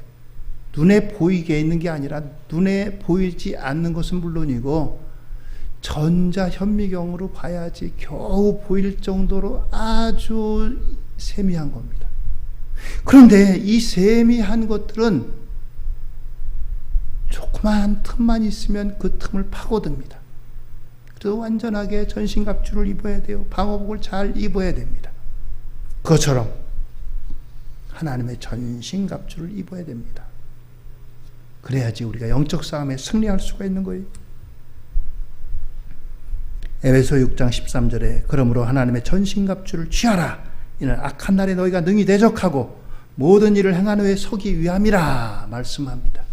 눈에 보이게 있는 게 아니라 눈에 보이지 않는 것은 물론이고 전자현미경으로 봐야지 겨우 보일 정도로 아주 세미한 겁니다. 그런데 이 세미한 것들은 조그만 틈만 있으면 그 틈을 파고듭니다. 그래서 완전하게 전신갑주를 입어야 돼요. 방호복을 잘 입어야 됩니다. 그것처럼 하나님의 전신갑주를 입어야 됩니다. 그래야지 우리가 영적 싸움에 승리할 수가 있는 거예요. 에베소 6장 13절에 그러므로 하나님의 전신갑주를 취하라. 이는 악한 날에 너희가 능히 대적하고 모든 일을 행한 후에 서기 위함이라 말씀합니다.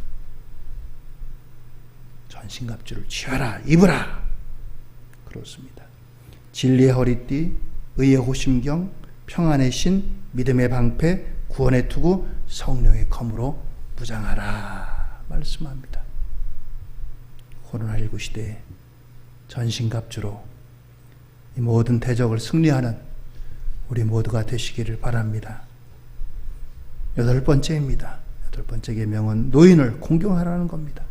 전신갑주를 취하라. 입으라. 그렇습니다. 진리의 허리띠, 의의 호심경, 평안의 신, 믿음의 방패, 구원의 투구, 성령의 검으로 무장하라 말씀합니다. 코로나19 시대에 전신갑주로 이 모든 대적을 승리하는 우리 모두가 되시기를 바랍니다. 8번째입니다. 8번째 계명은 노인을 공경하라는 겁니다.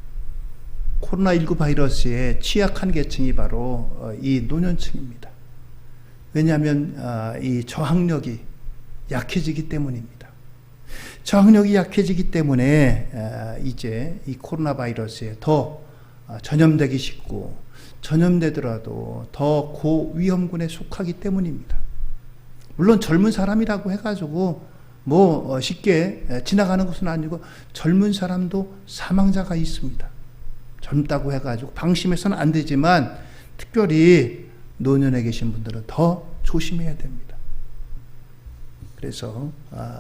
코로나19 바이러스에 취약한 계층이 바로 이 노년층입니다. 왜냐하면 이 저항력이 약해지기 때문입니다. 저항력이 약해지기 때문에 이제 이 코로나 바이러스에 더 전염되기 쉽고 전염되더라도 더 고위험군에 속하기 때문입니다. 물론 젊은 사람이라고 해가지고 쉽게 지나가는 것은 아니고 젊은 사람도 사망자가 있습니다. 젊다고 해가지고 방심해서는 안 되지만 특별히 노년에 계신 분들은 더 조심해야 됩니다. 그래서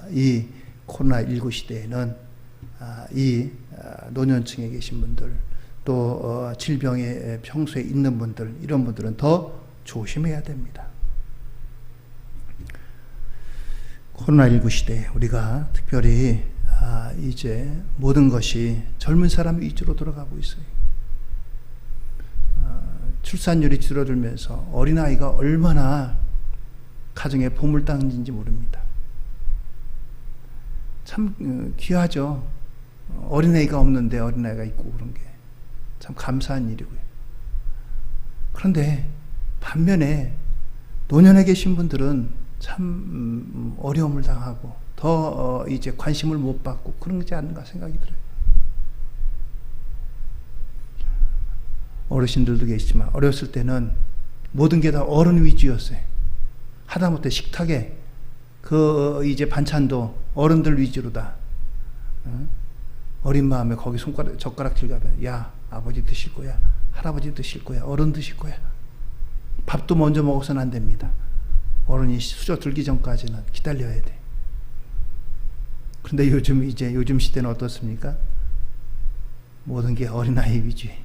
이 코로나19 시대에는 이 노년층에 계신 분들 또 질병에 평소에 있는 분들 이런 분들은 더 조심해야 됩니다. 코로나19 시대에 우리가 특별히 이제 모든 것이 젊은 사람 위주로 돌아가고 있어요. 출산율이 줄어들면서 어린아이가 얼마나 가정에 보물상인지 모릅니다. 참 귀하죠. 어린아이가 없는데 어린아이가 있고 그런 게 참 감사한 일이고요. 그런데 반면에 노년에 계신 분들은 참 어려움을 당하고 더 이제 관심을 못 받고 그런 거지 않는가 생각이 들어요. 어르신들도 계시지만 어렸을 때는 모든 게 다 어른 위주였어요. 하다못해 식탁에 그 이제 반찬도 어른들 위주로다. 어린 마음에 거기 젓가락질 가면 야 아버지 드실 거야, 할아버지 드실 거야, 어른 드실 거야. 밥도 먼저 먹어서는 안 됩니다. 어른이 수저 들기 전까지는 기다려야 돼. 그런데 요즘 시대는 어떻습니까? 모든 게 어린아이 위주에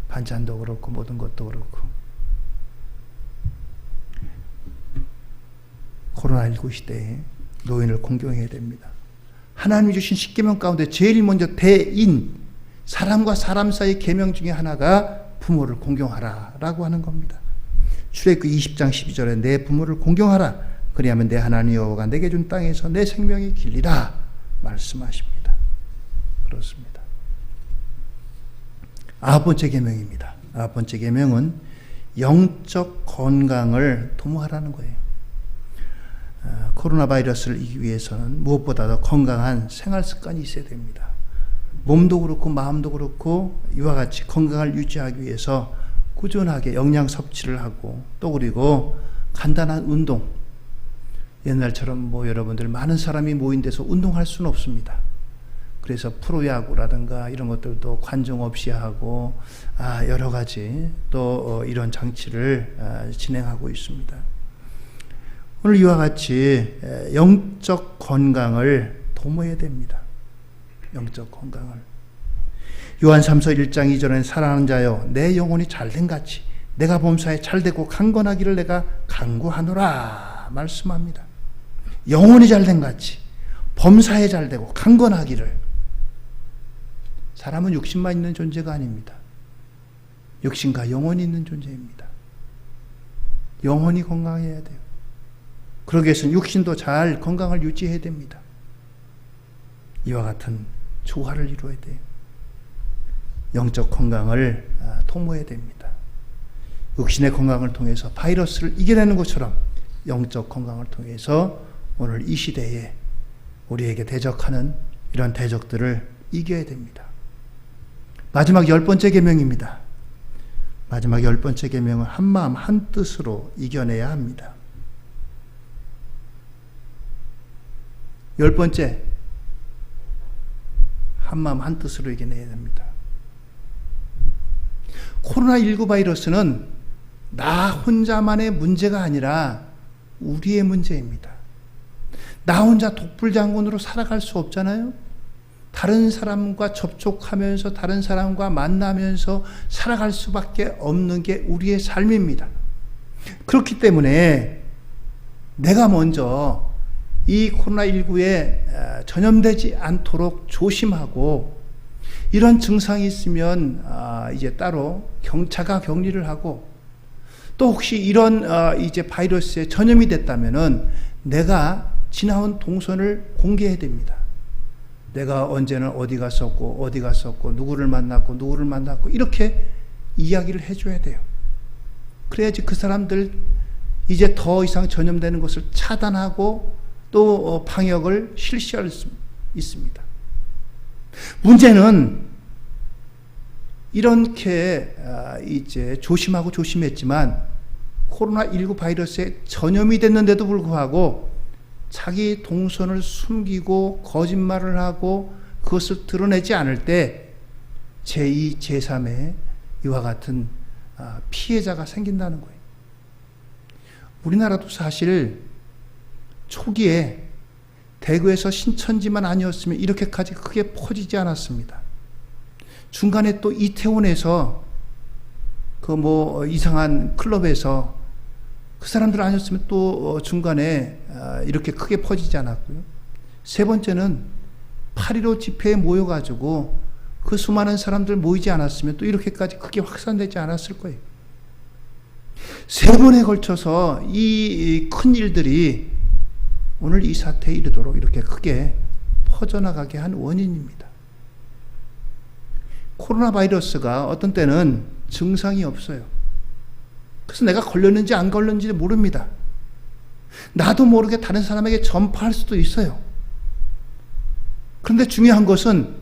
반찬도 그렇고 모든 것도 그렇고. 코로나19 시대에 노인을 공경해야 됩니다. 하나님이 주신 십계명 가운데 제일 먼저 대인, 사람과 사람 사이 계명 중에 하나가 부모를 공경하라 라고 하는 겁니다. 출애굽기 20장 12절에 내 부모를 공경하라. 그리하면 내 하나님 여호와가 내게 준 땅에서 내 생명이 길리라 말씀하십니다. 그렇습니다. 9번째 계명입니다. 9번째 계명은 영적 건강을 도모하라는 거예요. 코로나 바이러스를 이기기 위해서는 무엇보다도 건강한 생활 습관이 있어야 됩니다. 몸도 그렇고 마음도 그렇고 이와 같이 건강을 유지하기 위해서 꾸준하게 영양 섭취를 하고 또 그리고 간단한 운동. 옛날처럼 여러분들 많은 사람이 모인 데서 운동할 수는 없습니다. 그래서 프로야구라든가 이런 것들도 관중 없이 하고 여러 가지 또 이런 장치를 진행하고 있습니다. 오늘 이와 같이 영적 건강을 도모해야 됩니다. 영적 건강을. 요한 3서 1장 2절에는 사랑하는 자여 내 영혼이 잘된 같이 내가 범사에 잘되고 강건하기를 내가 간구하노라 말씀합니다. 영혼이 잘된 같이 범사에 잘되고 강건하기를. 사람은 육신만 있는 존재가 아닙니다. 육신과 영혼이 있는 존재입니다. 영혼이 건강해야 돼요. 그러기 위해서는 육신도 잘 건강을 유지해야 됩니다. 이와 같은 조화를 이루어야 돼요. 영적 건강을 도모해야 됩니다. 육신의 건강을 통해서 바이러스를 이겨내는 것처럼 영적 건강을 통해서 오늘 이 시대에 우리에게 대적하는 이런 대적들을 이겨야 됩니다. 마지막 10번째 계명입니다. 마지막 10번째 계명은 한마음 한뜻으로 이겨내야 합니다. 10번째, 한마음 한뜻으로 이겨내야 됩니다. 코로나19 바이러스는 나 혼자만의 문제가 아니라 우리의 문제입니다. 나 혼자 독불장군으로 살아갈 수 없잖아요. 다른 사람과 접촉하면서 다른 사람과 만나면서 살아갈 수밖에 없는 게 우리의 삶입니다. 그렇기 때문에 내가 먼저 이 코로나19에 전염되지 않도록 조심하고, 이런 증상이 있으면 이제 따로 경차가 격리를 하고, 또 혹시 이런 이제 바이러스에 전염이 됐다면은 내가 지나온 동선을 공개해야 됩니다. 내가 언제는 어디 갔었고 누구를 만났고 이렇게 이야기를 해줘야 돼요. 그래야지 그 사람들 이제 더 이상 전염되는 것을 차단하고 또 방역을 실시할 수 있습니다. 문제는 이렇게 이제 조심하고 조심했지만 코로나19 바이러스에 전염이 됐는데도 불구하고 자기 동선을 숨기고 거짓말을 하고 그것을 드러내지 않을 때 제2, 제3의 이와 같은 피해자가 생긴다는 거예요. 우리나라도 사실 초기에 대구에서 신천지만 아니었으면 이렇게까지 크게 퍼지지 않았습니다. 중간에 또 이태원에서 그 이상한 클럽에서 그 사람들 아니었으면 또 중간에 이렇게 크게 퍼지지 않았고요. 세 번째는 8.15 집회에 모여가지고 그 수많은 사람들 모이지 않았으면 또 이렇게까지 크게 확산되지 않았을 거예요. 세 번에 걸쳐서 이 큰 일들이 오늘 이 사태에 이르도록 이렇게 크게 퍼져나가게 한 원인입니다. 코로나 바이러스가 어떤 때는 증상이 없어요. 그래서 내가 걸렸는지 안 걸렸는지 모릅니다. 나도 모르게 다른 사람에게 전파할 수도 있어요. 그런데 중요한 것은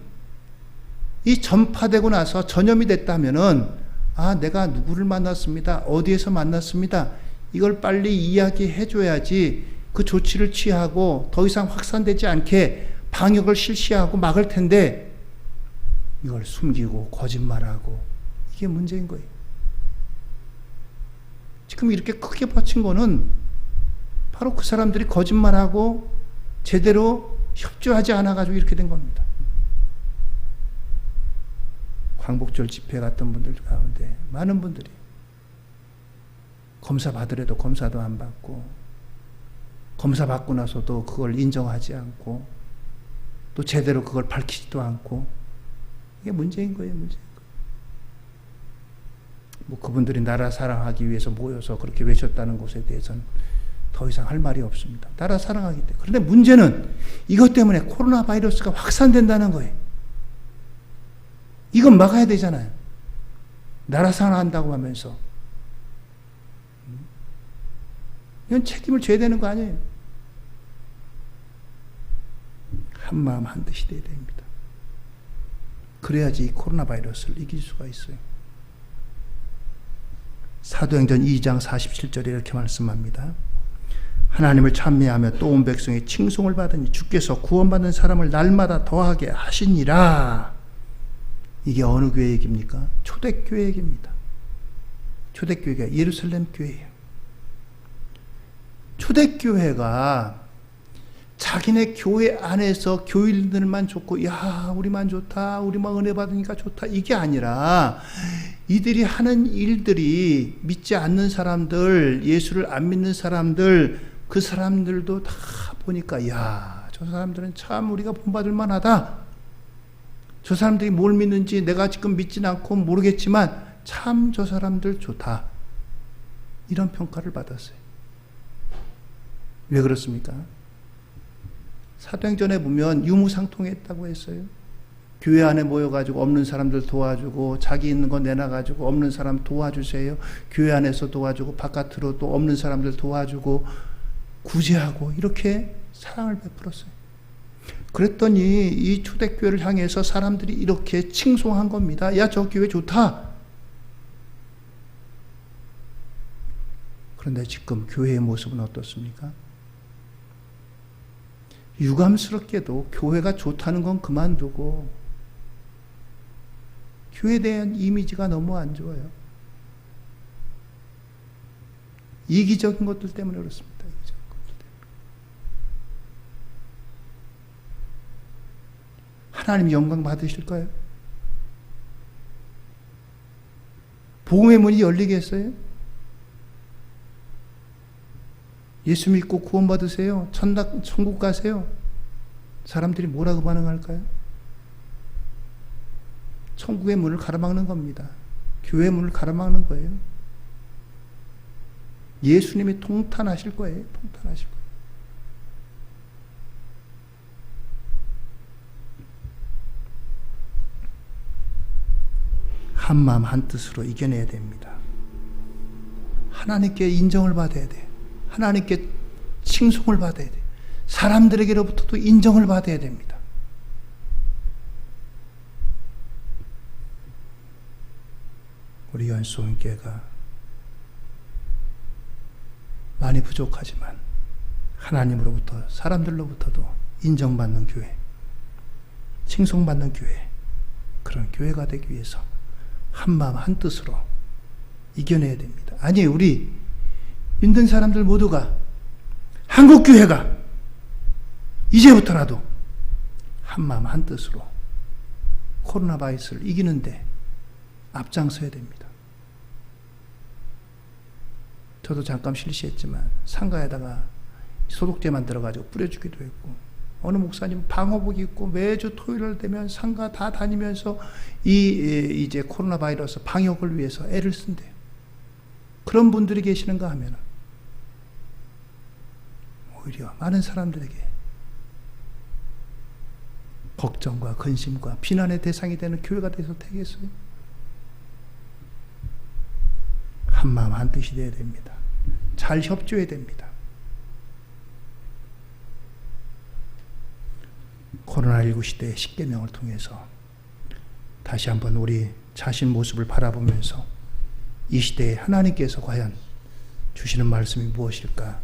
이 전파되고 나서 전염이 됐다면은 내가 누구를 만났습니다. 어디에서 만났습니다. 이걸 빨리 이야기해 줘야지 그 조치를 취하고 더 이상 확산되지 않게 방역을 실시하고 막을 텐데 이걸 숨기고 거짓말하고 이게 문제인 거예요. 지금 이렇게 크게 퍼진 거는 바로 그 사람들이 거짓말하고 제대로 협조하지 않아가지고 이렇게 된 겁니다. 광복절 집회 갔던 분들 가운데 많은 분들이 검사 받으래도 검사도 안 받고, 검사 받고 나서도 그걸 인정하지 않고, 또 제대로 그걸 밝히지도 않고, 이게 문제인 거예요, 문제인 거예요. 그분들이 나라 사랑하기 위해서 모여서 그렇게 외쳤다는 것에 대해서는 더 이상 할 말이 없습니다. 나라 사랑하기 때문에. 그런데 문제는 이것 때문에 코로나 바이러스가 확산된다는 거예요. 이건 막아야 되잖아요. 나라 사랑한다고 하면서. 이건 책임을 져야 되는 거 아니에요. 한 마음 한 뜻이 돼야 됩니다. 그래야지 이 코로나 바이러스를 이길 수가 있어요. 사도행전 2장 47절에 이렇게 말씀합니다. 하나님을 찬미하며 또 온 백성의 칭송을 받으니 주께서 구원받는 사람을 날마다 더하게 하시니라. 이게 어느 교회 얘기입니까? 초대교회 얘기입니다. 초대교회가 예루살렘 교회예요. 초대교회가 자기네 교회 안에서 교인들만 좋고, 야, 우리만 좋다, 우리만 은혜 받으니까 좋다, 이게 아니라 이들이 하는 일들이 믿지 않는 사람들, 예수를 안 믿는 사람들, 그 사람들도 다 보니까, 야, 저 사람들은 참 우리가 본받을 만하다. 저 사람들이 뭘 믿는지 내가 지금 믿진 않고 모르겠지만 참 저 사람들 좋다, 이런 평가를 받았어요. 왜 그렇습니까? 사도행전에 보면 유무상통했다고 했어요. 교회 안에 모여가지고 없는 사람들 도와주고, 자기 있는 거 내놔가지고 없는 사람 도와주세요. 교회 안에서 도와주고 바깥으로 또 없는 사람들 도와주고 구제하고, 이렇게 사랑을 베풀었어요. 그랬더니 이 초대교회를 향해서 사람들이 이렇게 칭송한 겁니다. 야, 저 교회 좋다. 그런데 지금 교회의 모습은 어떻습니까? 유감스럽게도 교회가 좋다는 건 그만두고 교회에 대한 이미지가 너무 안 좋아요. 이기적인 것들 때문에 그렇습니다. 이기적인 것들 때문에. 하나님 영광 받으실까요? 복음의 문이 열리겠어요? 예수 믿고 구원받으세요. 천국 가세요. 사람들이 뭐라고 반응할까요? 천국의 문을 가로막는 겁니다. 교회의 문을 가로막는 거예요. 예수님이 통탄하실 거예요. 통탄하실 거예요. 한 마음 한 뜻으로 이겨내야 됩니다. 하나님께 인정을 받아야 돼. 하나님께 칭송을 받아야 돼. 사람들에게로부터도 인정을 받아야 됩니다. 우리 연수원교회가 많이 부족하지만 하나님으로부터, 사람들로부터도 인정받는 교회, 칭송받는 교회, 그런 교회가 되기 위해서 한마음 한뜻으로 이겨내야 됩니다. 아니, 우리 믿는 사람들 모두가, 한국교회가 이제부터라도 한마음 한뜻으로 코로나 바이러스를 이기는데 앞장서야 됩니다. 저도 잠깐 실시했지만 상가에다가 소독제 만들어가지고 뿌려주기도 했고, 어느 목사님 방호복 입고 매주 토요일 되면 상가 다 다니면서 이제 코로나 바이러스 방역을 위해서 애를 쓴대요. 그런 분들이 계시는가 하면 오히려 많은 사람들에게 걱정과 근심과 비난의 대상이 되는 교회가 돼서 되겠어요? 한마음 한뜻이 되어야 됩니다. 잘 협조해야 됩니다. 코로나19 시대의 십계명을 통해서 다시 한번 우리 자신 모습을 바라보면서 이 시대에 하나님께서 과연 주시는 말씀이 무엇일까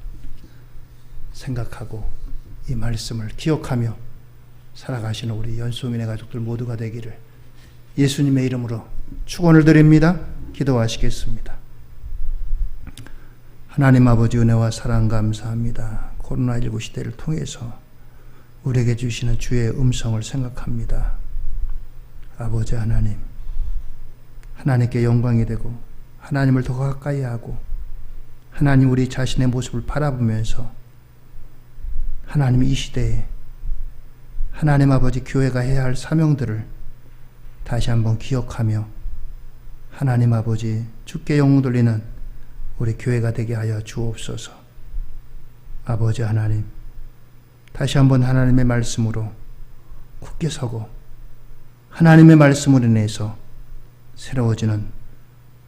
생각하고 이 말씀을 기억하며 살아가시는 우리 연수민의 가족들 모두가 되기를 예수님의 이름으로 축원을 드립니다. 기도하시겠습니다. 하나님 아버지, 은혜와 사랑 감사합니다. 코로나19 시대를 통해서 우리에게 주시는 주의 음성을 생각합니다. 아버지 하나님, 하나님께 영광이 되고 하나님을 더 가까이 하고 하나님 우리 자신의 모습을 바라보면서 하나님 이 시대에 하나님 아버지 교회가 해야 할 사명들을 다시 한번 기억하며 하나님 아버지 주께 영광 돌리는 우리 교회가 되게 하여 주옵소서. 아버지 하나님, 다시 한번 하나님의 말씀으로 굳게 서고 하나님의 말씀으로 인해서 새로워지는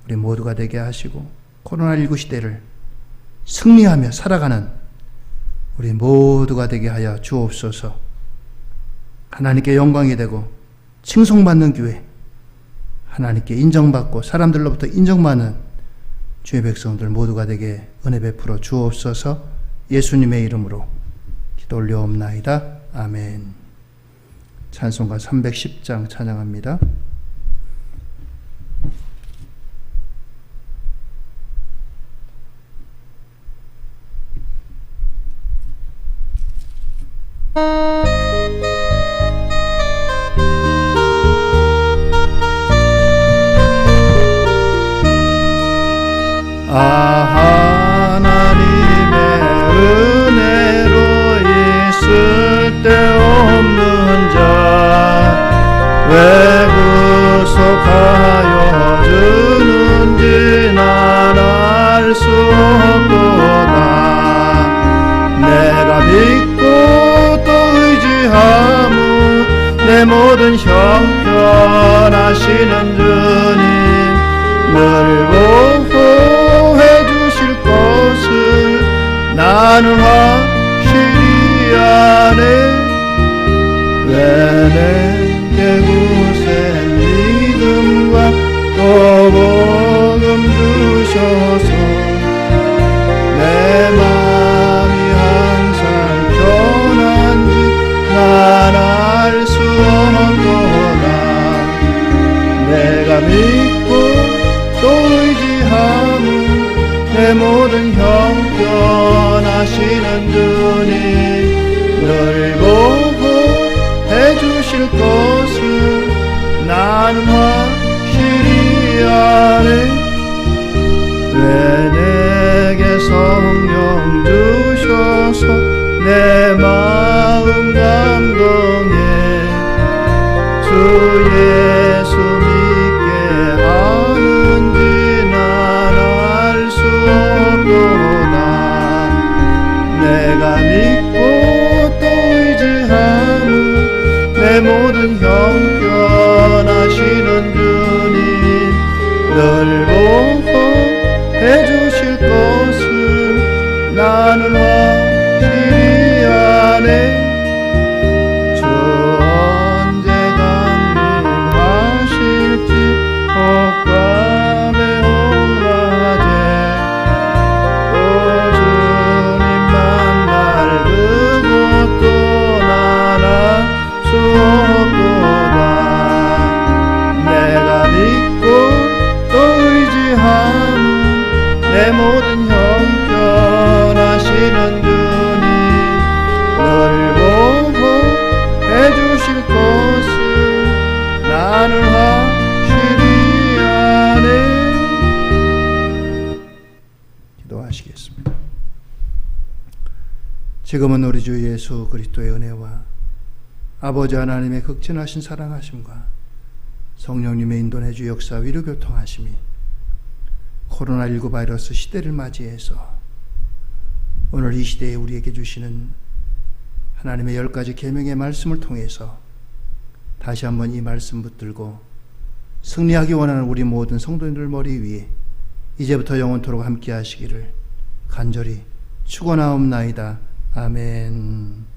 우리 모두가 되게 하시고 코로나19 시대를 승리하며 살아가는 우리 모두가 되게 하여 주옵소서. 하나님께 영광이 되고 칭송받는 교회, 하나님께 인정받고 사람들로부터 인정받는 주의 백성들 모두가 되게 은혜 베풀어 주옵소서. 예수님의 이름으로 기도 올려옵나이다. 아멘. 찬송가 310장 찬양합니다. 하나님의 은혜로 있을 데 없는 자 왜 구속하여 주는 없도다. 내가 믿고 또 의지하무 내 모든 형편하시는 주님 늘 보호해 주실 것을 나는 확실히 아네. 왜 내게 구세 믿음과 또 복음 주셔서 내 마음이 항상 편한지 난 알 수 없도다. 내가 믿고 또 의지하무 내 모든 형편하시는 주님 늘 보호해 주실 것을 나는 확실히 아네. 왜 내게 성령 주셔서 내 마음 감동해 주 예수 믿게 하는지 난 알 수 없도다. 내가 믿고 또 의지하무 내 모든 형편하시는 주님 늘 보호해 주실 것을 나는 확실히 아네. 주 언제 강림하실지 옥밤의 홍라제 또 주님 만날 그곳도 난 알 수 없도다. 내가 믿고 또 의지하무 내 모든 형편하시는 주님 늘 보호해 주실 것을 나는 확실히 아네. 기도하시겠습니다. 지금은 우리 주 예수 그리스도의 은혜와 아버지 하나님의 극진하신 사랑하심과 성령님의 인도내주 역사 위로 교통하심이 코로나19 바이러스 시대를 맞이해서 오늘 이 시대에 우리에게 주시는 하나님의 10가지 계명의 말씀을 통해서 다시 한번 이 말씀 붙들고 승리하기 원하는 우리 모든 성도님들 머리 위에 이제부터 영원토록 함께 하시기를 간절히 축원하옵나이다. 아멘.